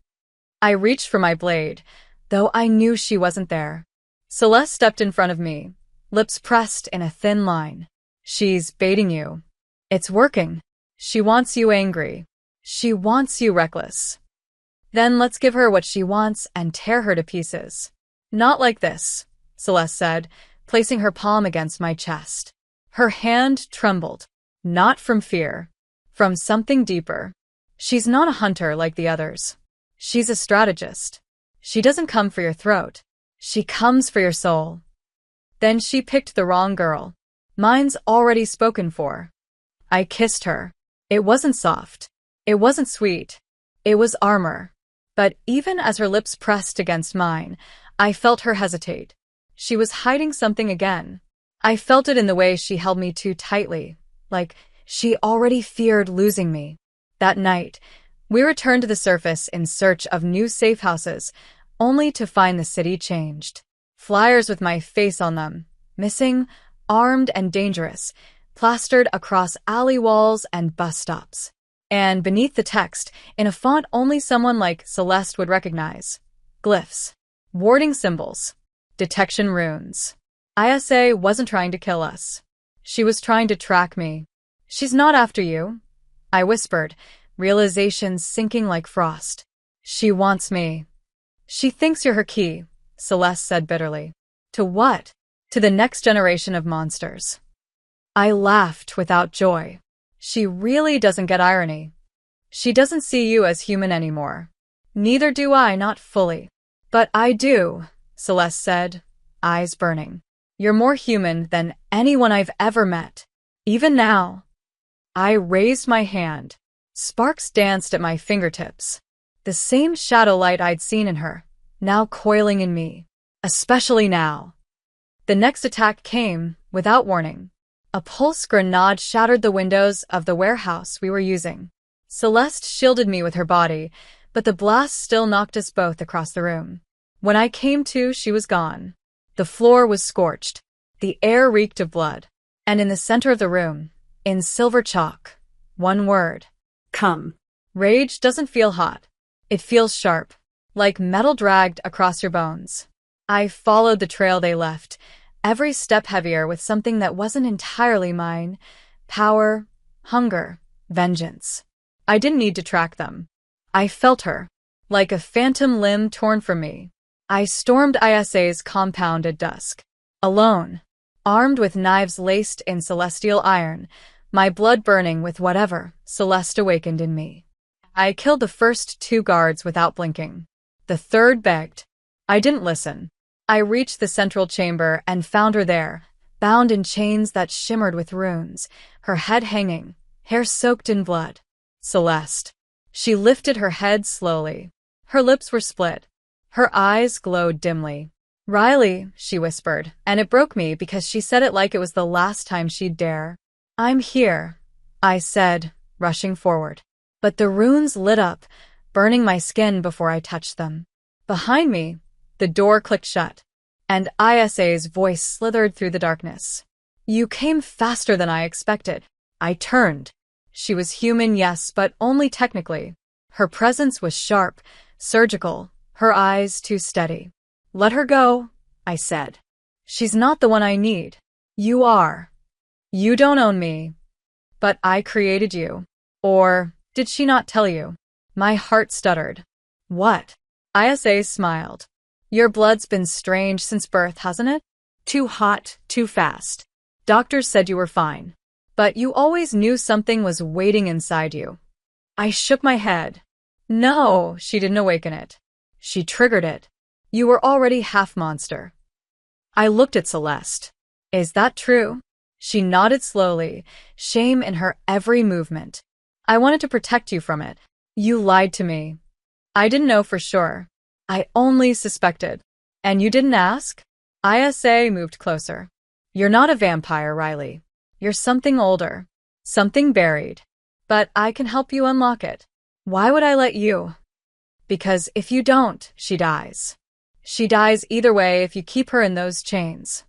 I reached for my blade, though I knew she wasn't there. Celeste stepped in front of me, lips pressed in a thin line. She's baiting you. It's working. She wants you angry. She wants you reckless. Then let's give her what she wants and tear her to pieces. Not like this, Celeste said, placing her palm against my chest. Her hand trembled. Not from fear. From something deeper. She's not a hunter like the others. She's a strategist. She doesn't come for your throat. She comes for your soul. Then she picked the wrong girl. Mine's already spoken for. I kissed her. It wasn't soft. It wasn't sweet. It was armor. But even as her lips pressed against mine, I felt her hesitate. She was hiding something again. I felt it in the way she held me too tightly, like she already feared losing me. That night, we returned to the surface in search of new safe houses, only to find the city changed. Flyers with my face on them, missing, armed and dangerous, plastered across alley walls and bus stops. And beneath the text, in a font only someone like Celeste would recognize, glyphs, warding symbols, detection runes. ISA wasn't trying to kill us. She was trying to track me. She's not after you, I whispered, realization sinking like frost. She wants me. She thinks you're her key, Celeste said bitterly. To what? To the next generation of monsters. I laughed without joy. She really doesn't get irony. She doesn't see you as human anymore. Neither do I, not fully. But I do, Celeste said, eyes burning. You're more human than anyone I've ever met. Even now. I raised my hand. Sparks danced at my fingertips. The same shadow light I'd seen in her, now coiling in me. Especially now. The next attack came, without warning. A pulse grenade shattered the windows of the warehouse we were using. Celeste shielded me with her body, but the blast still knocked us both across the room. When I came to, she was gone. The floor was scorched. The air reeked of blood. And in the center of the room, in silver chalk, one word. Come. Rage doesn't feel hot. It feels sharp, like metal dragged across your bones. I followed the trail they left, every step heavier with something that wasn't entirely mine. Power, hunger, vengeance. I didn't need to track them. I felt her, like a phantom limb torn from me. I stormed ISA's compound at dusk. Alone, armed with knives laced in celestial iron, my blood burning with whatever Celeste awakened in me. I killed the first 2 guards without blinking. The third begged. I didn't listen. I reached the central chamber and found her there, bound in chains that shimmered with runes, her head hanging, hair soaked in blood. Celeste. She lifted her head slowly. Her lips were split. Her eyes glowed dimly. Riley, she whispered, and it broke me because she said it like it was the last time she'd dare. I'm here, I said, rushing forward. But the runes lit up, burning my skin before I touched them. Behind me, the door clicked shut, and ISA's voice slithered through the darkness. You came faster than I expected. I turned. She was human, yes, but only technically. Her presence was sharp, surgical, her eyes too steady. Let her go, I said. She's not the one I need. You are. You don't own me. But I created you. Or did she not tell you? My heart stuttered. What? ISA smiled. Your blood's been strange since birth, hasn't it? Too hot, too fast. Doctors said you were fine. But you always knew something was waiting inside you. I shook my head. No, she didn't awaken it. She triggered it. You were already half monster. I looked at Celeste. Is that true? She nodded slowly, shame in her every movement. I wanted to protect you from it. You lied to me. I didn't know for sure. I only suspected. And you didn't ask? ISA moved closer. You're not a vampire, Riley. You're something older. Something buried. But I can help you unlock it. Why would I let you? Because if you don't, she dies. She dies either way if you keep her in those chains.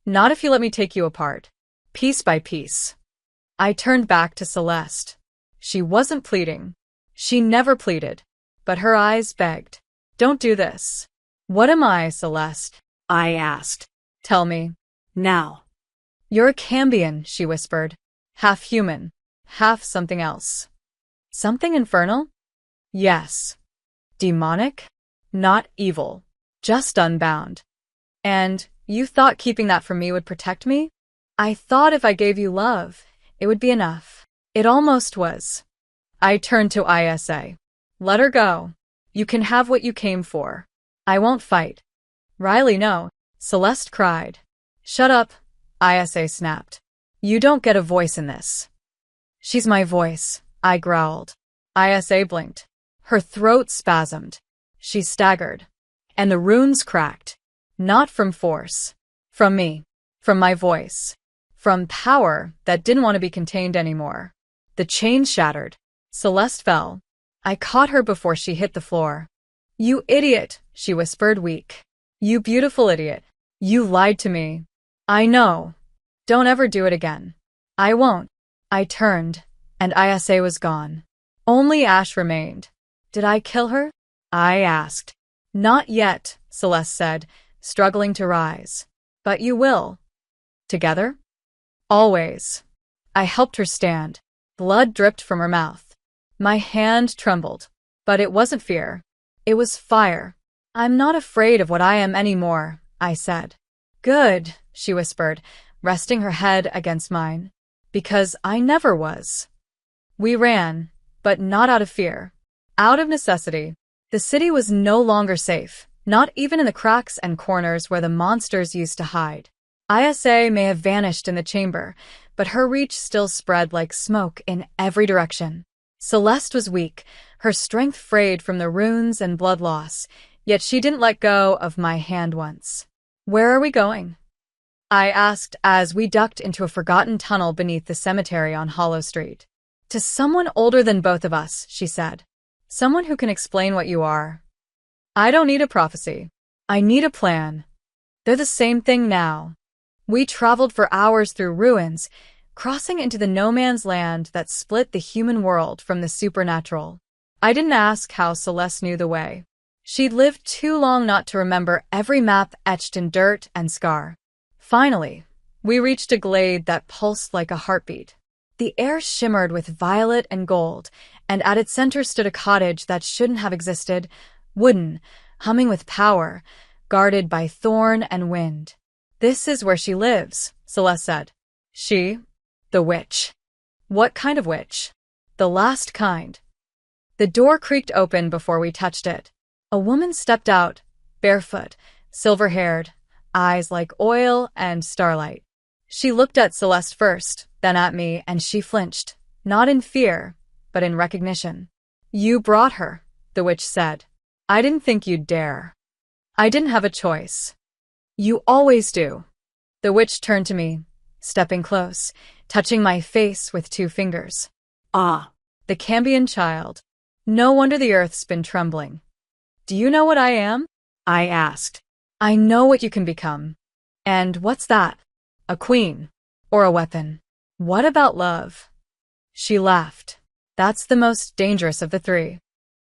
Not if you let me take you apart. Piece by piece. I turned back to Celeste. She wasn't pleading. She never pleaded. But her eyes begged. Don't do this. What am I, Celeste? I asked. Tell me. Now. You're a Cambion, she whispered. Half human. Half something else. Something infernal? Yes. Demonic? Not evil. Just unbound. And you thought keeping that from me would protect me? I thought if I gave you love, it would be enough. It almost was. I turned to ISA. Let her go. You can have what you came for. I won't fight. Riley, no. Celeste cried. Shut up, ISA snapped. You don't get a voice in this. She's my voice, I growled. Isa blinked. Her throat spasmed. She staggered. And the runes cracked. Not from force. From me. From my voice. From power that didn't want to be contained anymore. The chain shattered. Celeste fell. I caught her before she hit the floor. You idiot, she whispered, weak. You beautiful idiot. You lied to me. I know. Don't ever do it again. I won't. I turned, and Isa was gone. Only ash remained. Did I kill her? I asked. Not yet, Celeste said, struggling to rise. But you will. Together? Always. I helped her stand. Blood dripped from her mouth. My hand trembled. But it wasn't fear. It was fire. I'm not afraid of what I am anymore, I said. Good, she whispered, resting her head against mine. Because I never was. We ran, but not out of fear. Out of necessity. The city was no longer safe, not even in the cracks and corners where the monsters used to hide. Isa may have vanished in the chamber, but her reach still spread like smoke in every direction. Celeste was weak, her strength frayed from the runes and blood loss, yet she didn't let go of my hand once. Where are we going? I asked as we ducked into a forgotten tunnel beneath the cemetery on Hollow Street. To someone older than both of us, she said. Someone who can explain what you are. I don't need a prophecy. I need a plan. They're the same thing now. We traveled for hours through ruins, crossing into the no-man's land that split the human world from the supernatural. I didn't ask how Celeste knew the way. She'd lived too long not to remember every map etched in dirt and scar. Finally, we reached a glade that pulsed like a heartbeat. The air shimmered with violet and gold, and at its center stood a cottage that shouldn't have existed, wooden, humming with power, guarded by thorn and wind. This is where she lives, Celeste said. She? The witch. What kind of witch? The last kind. The door creaked open before we touched it. A woman stepped out, barefoot, silver-haired, eyes like oil and starlight. She looked at Celeste first, then at me, and she flinched, not in fear, but in recognition. You brought her, the witch said. I didn't think you'd dare. I didn't have a choice. You always do. The witch turned to me, stepping close, touching my face with 2 fingers. Ah, the Cambion child. No wonder the earth's been trembling. Do you know what I am? I asked. I know what you can become. And what's that? A queen. Or a weapon. What about love? She laughed. That's the most dangerous of the 3.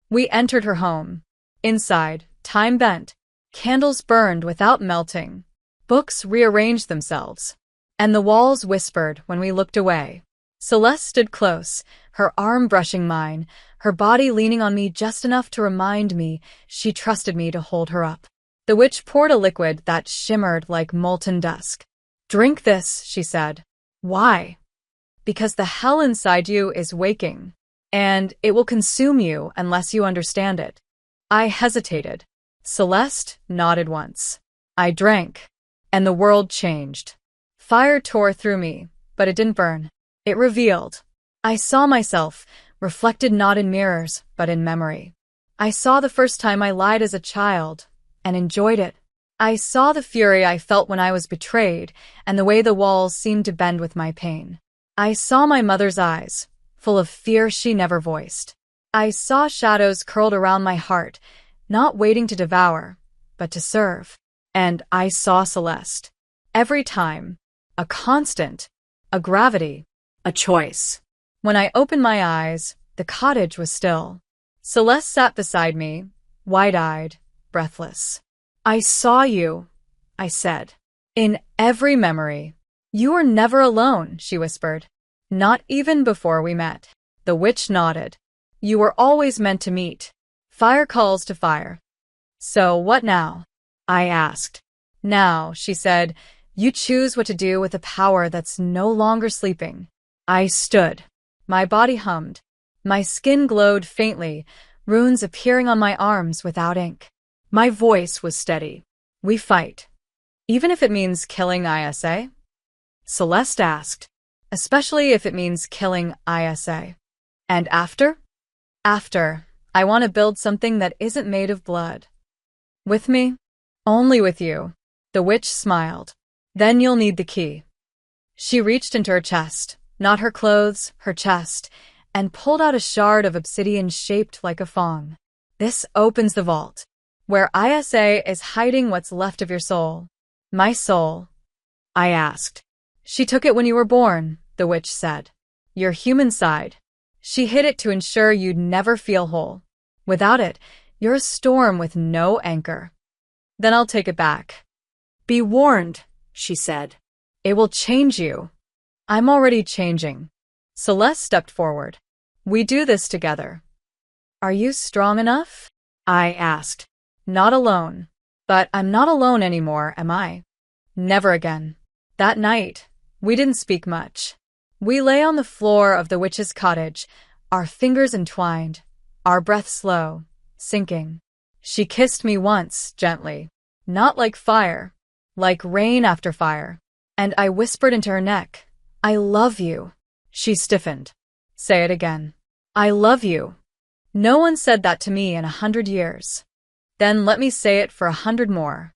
We entered her home. Inside, time bent. Candles burned without melting. Books rearranged themselves. And the walls whispered when we looked away. Celeste stood close, her arm brushing mine, her body leaning on me just enough to remind me she trusted me to hold her up. The witch poured a liquid that shimmered like molten dusk. Drink this, she said. Why? Because the hell inside you is waking, and it will consume you unless you understand it. I hesitated. Celeste nodded once. I drank, and the world changed. Fire tore through me, but it didn't burn. It revealed. I saw myself, reflected not in mirrors, but in memory. I saw the first time I lied as a child, and enjoyed it. I saw the fury I felt when I was betrayed, and the way the walls seemed to bend with my pain. I saw my mother's eyes, full of fear she never voiced. I saw shadows curled around my heart, not waiting to devour, but to serve. And I saw Celeste. Every time. A constant. A gravity. A choice. When I opened my eyes, the cottage was still. Celeste sat beside me, wide-eyed, breathless. I saw you, I said. In every memory. You were never alone, she whispered. Not even before we met. The witch nodded. You were always meant to meet. Fire calls to fire. So what now? I asked. Now, she said, you choose what to do with a power that's no longer sleeping. I stood. My body hummed. My skin glowed faintly, runes appearing on my arms without ink. My voice was steady. We fight. Even if it means killing Isa? Celeste asked. Especially if it means killing Isa. And after? After, I want to build something that isn't made of blood. With me? Only with you. The witch smiled. Then you'll need the key. She reached into her chest, not her clothes, her chest, and pulled out a shard of obsidian shaped like a fong. This opens the vault, where Isa is hiding what's left of your soul. My soul? I asked. She took it when you were born, the witch said. Your human side. She hid it to ensure you'd never feel whole. Without it, you're a storm with no anchor. Then I'll take it back. Be warned, she said. It will change you. I'm already changing. Celeste stepped forward. We do this together. Are you strong enough? I asked. Not alone. But I'm not alone anymore, am I? Never again. That night, we didn't speak much. We lay on the floor of the witch's cottage, our fingers entwined, our breath slow, sinking. She kissed me once, gently, not like fire, like rain after fire. And I whispered into her neck, I love you. She stiffened. Say it again. I love you. No one said that to me in 100 years. Then let me say it for 100 more.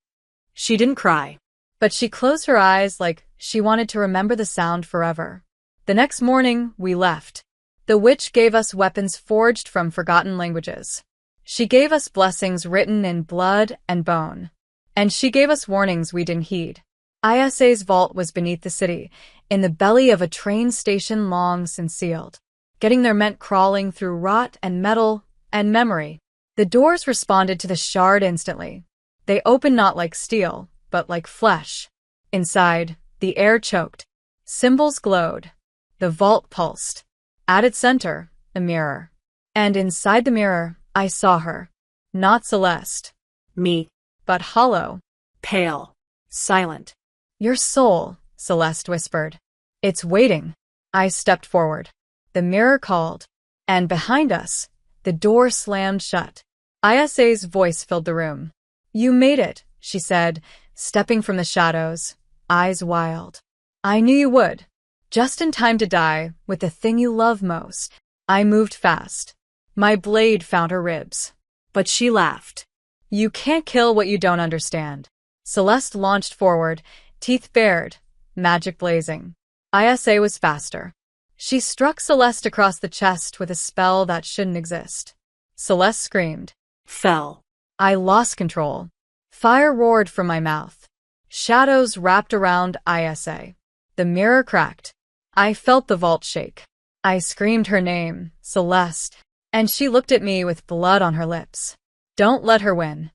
She didn't cry, but she closed her eyes like she wanted to remember the sound forever. The next morning, we left. The witch gave us weapons forged from forgotten languages. She gave us blessings written in blood and bone. And she gave us warnings we didn't heed. Isa's vault was beneath the city, in the belly of a train station long since sealed. Getting there meant crawling through rot and metal and memory. The doors responded to the shard instantly. They opened not like steel, but like flesh. Inside, the air choked. Symbols glowed. The vault pulsed. At its center, a mirror. And inside the mirror, I saw her. Not Celeste. Me. But hollow. Pale. Silent. Your soul, Celeste whispered. It's waiting. I stepped forward. The mirror called. And behind us, the door slammed shut. Isa's voice filled the room. You made it, she said, stepping from the shadows, eyes wild. I knew you would. Just in time to die with the thing you love most. I moved fast. My blade found her ribs. But she laughed. You can't kill what you don't understand. Celeste launched forward, teeth bared, magic blazing. Isa was faster. She struck Celeste across the chest with a spell that shouldn't exist. Celeste screamed. Fell. I lost control. Fire roared from my mouth. Shadows wrapped around Isa. The mirror cracked. I felt the vault shake. I screamed her name, Celeste, and she looked at me with blood on her lips. Don't let her win.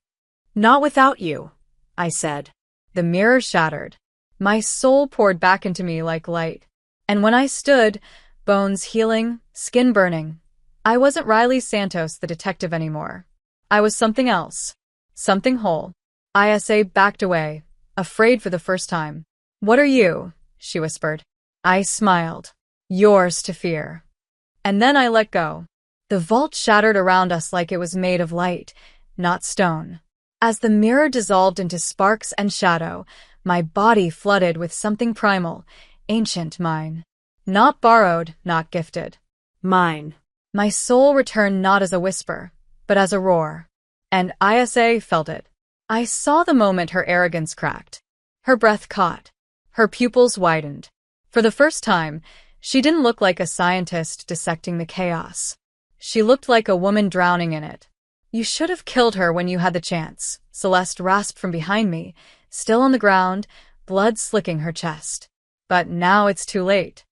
Not without you, I said. The mirror shattered. My soul poured back into me like light. And when I stood, bones healing, skin burning, I wasn't Riley Santos the detective anymore. I was something else. Something whole. Isa backed away, afraid for the first time. What are you? She whispered. I smiled. Yours to fear. And then I let go. The vault shattered around us like it was made of light, not stone. As the mirror dissolved into sparks and shadow, my body flooded with something primal, ancient mine. Not borrowed, not gifted. Mine. My soul returned not as a whisper, but as a roar. And Isa felt it. I saw the moment her arrogance cracked. Her breath caught. Her pupils widened. For the first time, she didn't look like a scientist dissecting the chaos. She looked like a woman drowning in it. You should have killed her when you had the chance, Celeste rasped from behind me, still on the ground, blood slicking her chest. But now it's too late.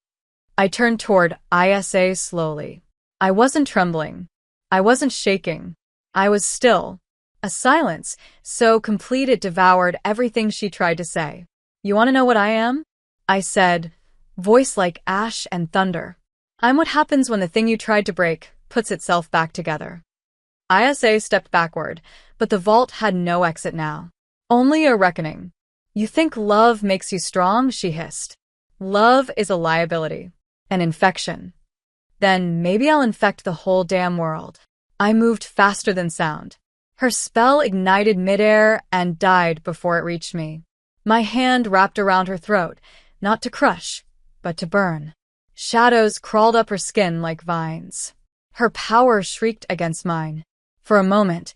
I turned toward Isa slowly. I wasn't trembling. I wasn't shaking. I was still. A silence, so complete it devoured everything she tried to say. You want to know what I am? I said, voice like ash and thunder. I'm what happens when the thing you tried to break puts itself back together. Isa stepped backward, but the vault had no exit now. Only a reckoning. You think love makes you strong, she hissed. Love is a liability. An infection. Then maybe I'll infect the whole damn world. I moved faster than sound. Her spell ignited midair and died before it reached me. My hand wrapped around her throat, not to crush, but to burn. Shadows crawled up her skin like vines. Her power shrieked against mine. For a moment,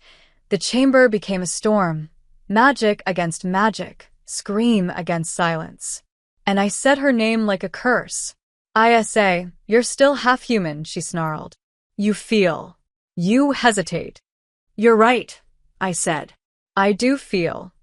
the chamber became a storm. Magic against magic, scream against silence. And I said her name like a curse. "Isa, you're still half human," she snarled. "You feel. You hesitate." "You're right," I said. "I do feel."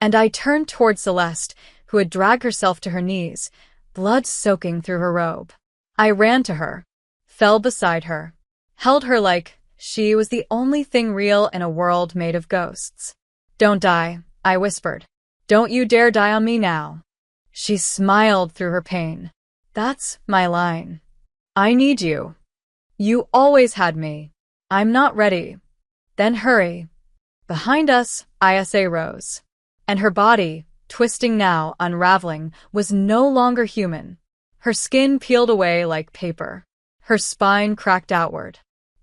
And I turned toward Celeste, who had dragged herself to her knees, blood soaking through her robe. I ran to her, fell beside her, held her like she was the only thing real in a world made of ghosts. "Don't die," I whispered. "Don't you dare die on me now." She smiled through her pain. "That's my line. I need you. You always had me. I'm not ready." "Then hurry." Behind us, Isa rose, and her body, twisting now, unraveling, was no longer human. Her skin peeled away like paper. Her spine cracked outward.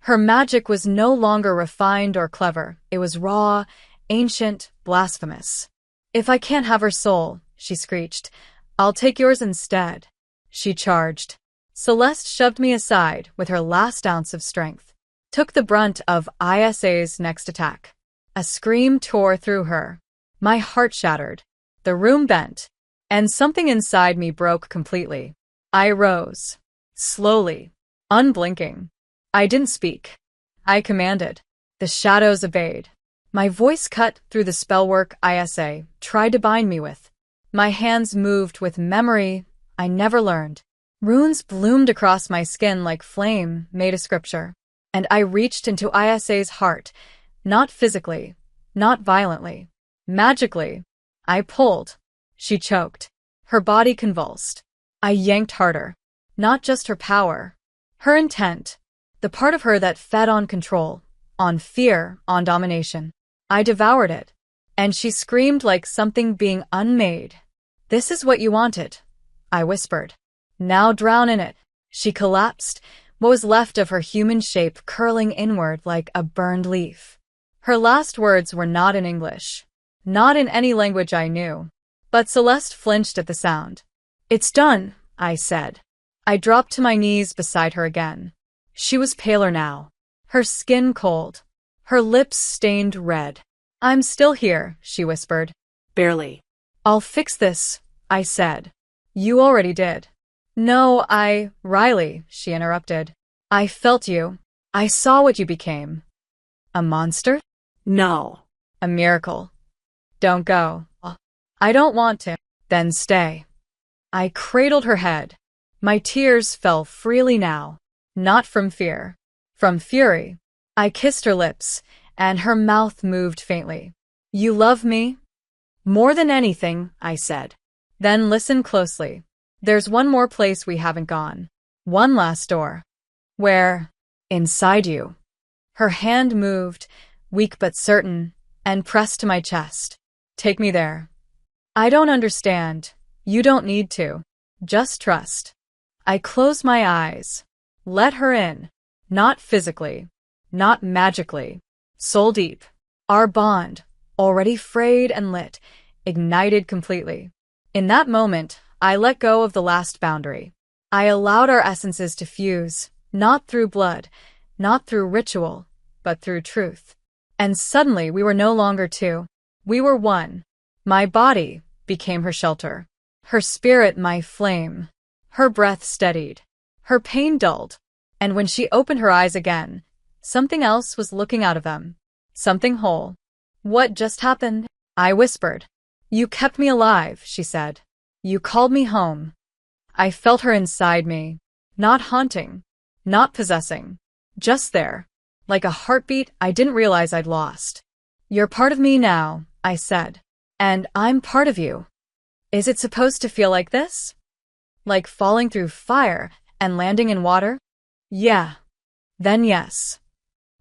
Her magic was no longer refined or clever. It was raw, ancient, blasphemous. "If I can't have her soul," she screeched, "I'll take yours instead." She charged. Celeste shoved me aside with her last ounce of strength, took the brunt of Isa's next attack. A scream tore through her. My heart shattered. The room bent, and something inside me broke completely. I rose, slowly, unblinking. I didn't speak. I commanded. The shadows obeyed. My voice cut through the spellwork Isa tried to bind me with. My hands moved with memory I never learned. Runes bloomed across my skin like flame made of scripture, and I reached into Isa's heart, not physically, not violently, magically. I pulled. She choked. Her body convulsed. I yanked harder. Not just her power. Her intent. The part of her that fed on control, on fear, on domination. I devoured it. And she screamed like something being unmade. "This is what you wanted," I whispered. "Now drown in it." She collapsed, what was left of her human shape curling inward like a burned leaf. Her last words were not in English. Not in any language I knew. But Celeste flinched at the sound. "It's done," I said. I dropped to my knees beside her again. She was paler now, her skin cold, her lips stained red. "I'm still here," she whispered. "Barely." "I'll fix this," I said. "You already did." "No, Riley," she interrupted. "I felt you. I saw what you became." "A monster?" "No." "A miracle." "Don't go." "I don't want to." "Then stay." I cradled her head. My tears fell freely now, not from fear, from fury. I kissed her lips, and her mouth moved faintly. "You love me?" "More than anything," I said. "Then listen closely. There's one more place we haven't gone. One last door. Where? Inside you." Her hand moved, weak but certain, and pressed to my chest. "Take me there." "I don't understand. You don't need to. Just trust." I closed my eyes. Let her in. Not physically. Not magically. Soul deep. Our bond, already frayed and lit, ignited completely. In that moment, I let go of the last boundary. I allowed our essences to fuse, not through blood, not through ritual, but through truth. And suddenly we were no longer two. We were one. My body became her shelter. Her spirit my flame. Her breath steadied. Her pain dulled. And when she opened her eyes again, something else was looking out of them. Something whole. "What just happened?" I whispered. "You kept me alive," she said. "You called me home." I felt her inside me. Not haunting. Not possessing. Just there. Like a heartbeat I didn't realize I'd lost. "You're part of me now," I said. "And I'm part of you." Is it supposed to feel like this? Like falling through fire and landing in water? Yeah. Then yes.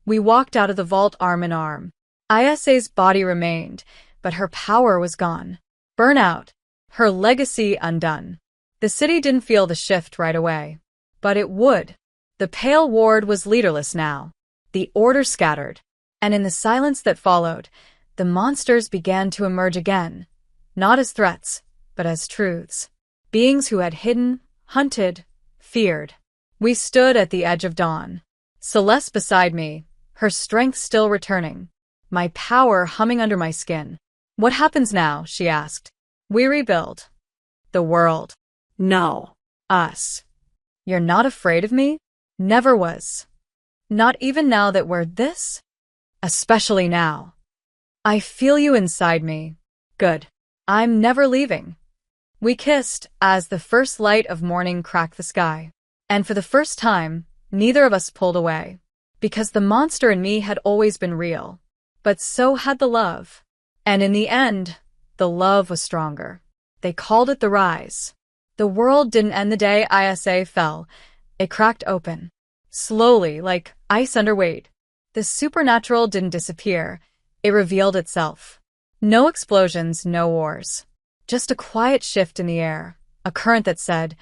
We walked out of the vault arm in arm. Isa's body remained, but her power was gone. Burnout. Her legacy undone. The city didn't feel the shift right away. But it would. The Pale Ward was leaderless now. The order scattered. And in the silence that followed, the monsters began to emerge again. Not as threats, but as truths. Beings who had hidden, hunted, feared. We stood at the edge of dawn. Celeste beside me, her strength still returning, my power humming under my skin. What happens now? She asked. We rebuild. The world. No. Us. You're not afraid of me? Never was. Not even now that we're this? Especially now. I feel you inside me. Good. I'm never leaving. We kissed as the first light of morning cracked the sky. And for the first time, neither of us pulled away. Because the monster in me had always been real. But so had the love. And in the end, the love was stronger. They called it the rise. The world didn't end the day ISA fell. It cracked open. Slowly, like ice under weight. The supernatural didn't disappear. It revealed itself. No explosions, no wars. Just a quiet shift in the air. A current that said,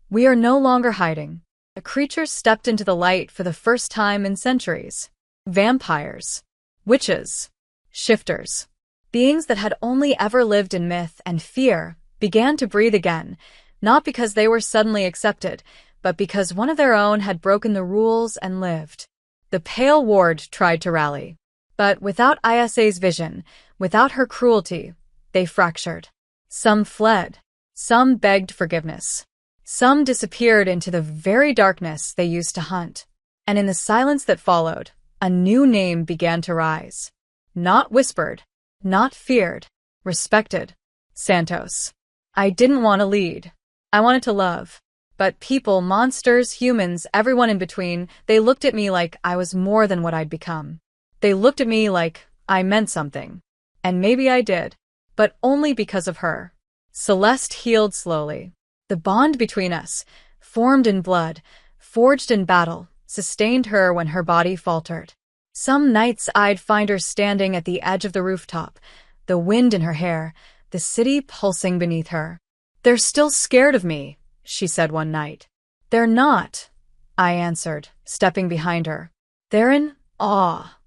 we are no longer hiding. The creatures stepped into the light for the first time in centuries. Vampires. Witches. Shifters. Beings that had only ever lived in myth and fear began to breathe again, not because they were suddenly accepted, but because one of their own had broken the rules and lived. The Pale Ward tried to rally. But without ISA's vision, without her cruelty, they fractured. Some fled. Some begged forgiveness. Some disappeared into the very darkness they used to hunt. And in the silence that followed, a new name began to rise. Not whispered. Not feared. Respected. Santos. I didn't want to lead. I wanted to love. But people, monsters, humans, everyone in between, they looked at me like I was more than what I'd become. They looked at me like I meant something. And maybe I did. But only because of her. Celeste healed slowly. The bond between us, formed in blood, forged in battle, sustained her when her body faltered. Some nights I'd find her standing at the edge of the rooftop, the wind in her hair, the city pulsing beneath her. They're still scared of me, she said one night. They're not, I answered, stepping behind her. They're in awe.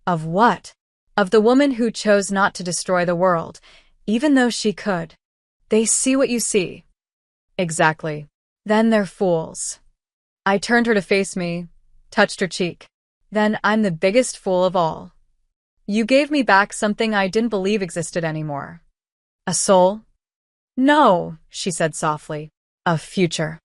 Of what? Of the woman who chose not to destroy the world, even though she could. They see what you see. Exactly. Then they're fools. I turned her to face me, touched her cheek. Then I'm the biggest fool of all. You gave me back something I didn't believe existed anymore. A soul? No, she said softly. A future.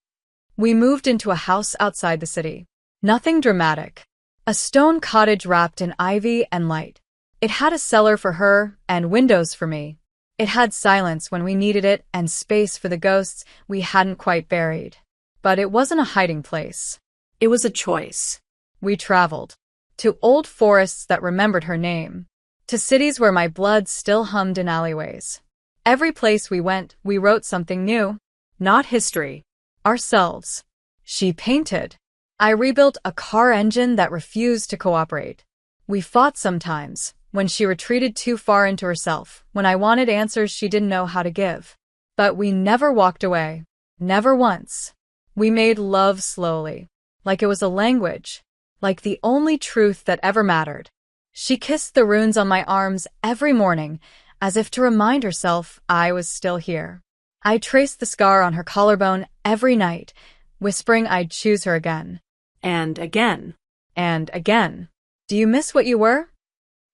We moved into a house outside the city. Nothing dramatic. A stone cottage wrapped in ivy and light. It had a cellar for her and windows for me. It had silence when we needed it and space for the ghosts we hadn't quite buried. But it wasn't a hiding place. It was a choice. We traveled. To old forests that remembered her name. To cities where my blood still hummed in alleyways. Every place we went, we wrote something new. Not history. Ourselves. She painted. I rebuilt a car engine that refused to cooperate. We fought sometimes, when she retreated too far into herself, when I wanted answers she didn't know how to give. But we never walked away. Never once. We made love slowly. Like it was a language. Like the only truth that ever mattered. She kissed the runes on my arms every morning, as if to remind herself I was still here. I traced the scar on her collarbone every night, whispering I'd choose her again. And again. And again. Do you miss what you were?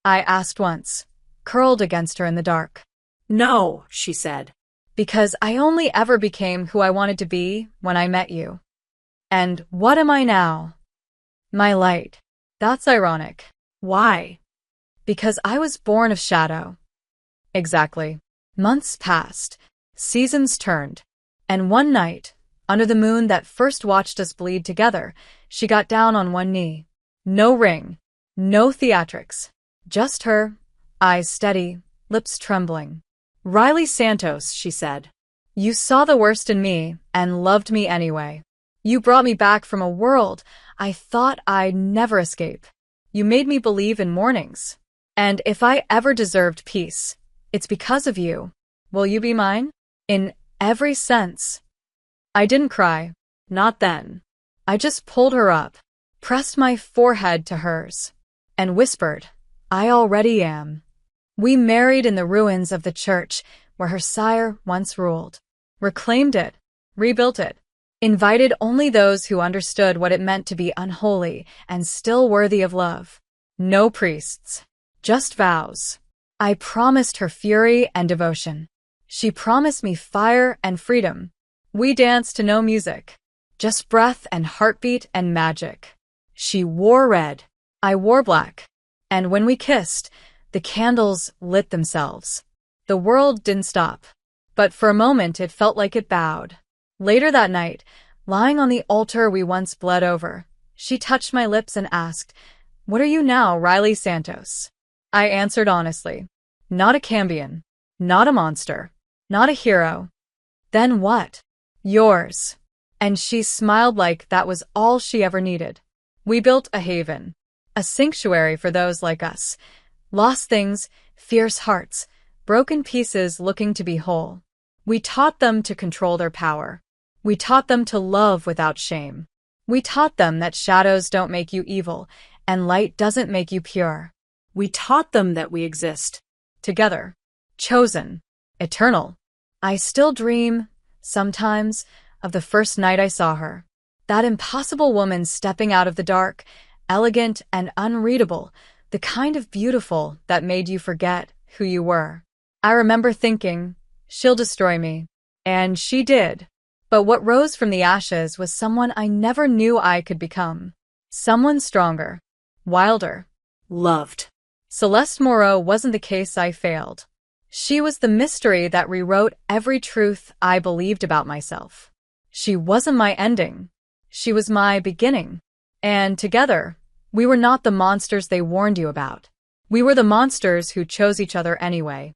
I asked once, curled against her in the dark. No, she said. Because I only ever became who I wanted to be when I met you. And what am I now? My light. That's ironic. Why? Because I was born of shadow. Exactly. Months passed. Seasons turned. And one night, under the moon that first watched us bleed together, she got down on one knee. No ring. No theatrics. Just her, eyes steady, lips trembling. Riley Santos, she said. You saw the worst in me and loved me anyway. You brought me back from a world I thought I'd never escape. You made me believe in mornings. And if I ever deserved peace, it's because of you. Will you be mine? In every sense. I didn't cry. Not then. I just pulled her up, pressed my forehead to hers, and whispered, I already am. We married in the ruins of the church where her sire once ruled. Reclaimed it. Rebuilt it. Invited only those who understood what it meant to be unholy and still worthy of love. No priests. Just vows. I promised her fury and devotion. She promised me fire and freedom. We danced to no music. Just breath and heartbeat and magic. She wore red. I wore black. And when we kissed, the candles lit themselves. The world didn't stop. But for a moment it felt like it bowed. Later that night, lying on the altar we once bled over, she touched my lips and asked, "What are you now, Riley Santos?" I answered honestly, "Not a Cambion. Not a monster. Not a hero." "Then what?" "Yours." And she smiled like that was all she ever needed. We built a haven. A sanctuary for those like us. Lost things, fierce hearts, broken pieces looking to be whole. We taught them to control their power. We taught them to love without shame. We taught them that shadows don't make you evil, and light doesn't make you pure. We taught them that we exist. Together. Chosen. Eternal. I still dream, sometimes, of the first night I saw her. That impossible woman stepping out of the dark, elegant and unreadable, the kind of beautiful that made you forget who you were. I remember thinking, she'll destroy me. And she did. But what rose from the ashes was someone I never knew I could become. Someone stronger. Wilder. Loved. Celeste Moreau wasn't the case I failed. She was the mystery that rewrote every truth I believed about myself. She wasn't my ending. She was my beginning. And together, we were not the monsters they warned you about. We were the monsters who chose each other anyway.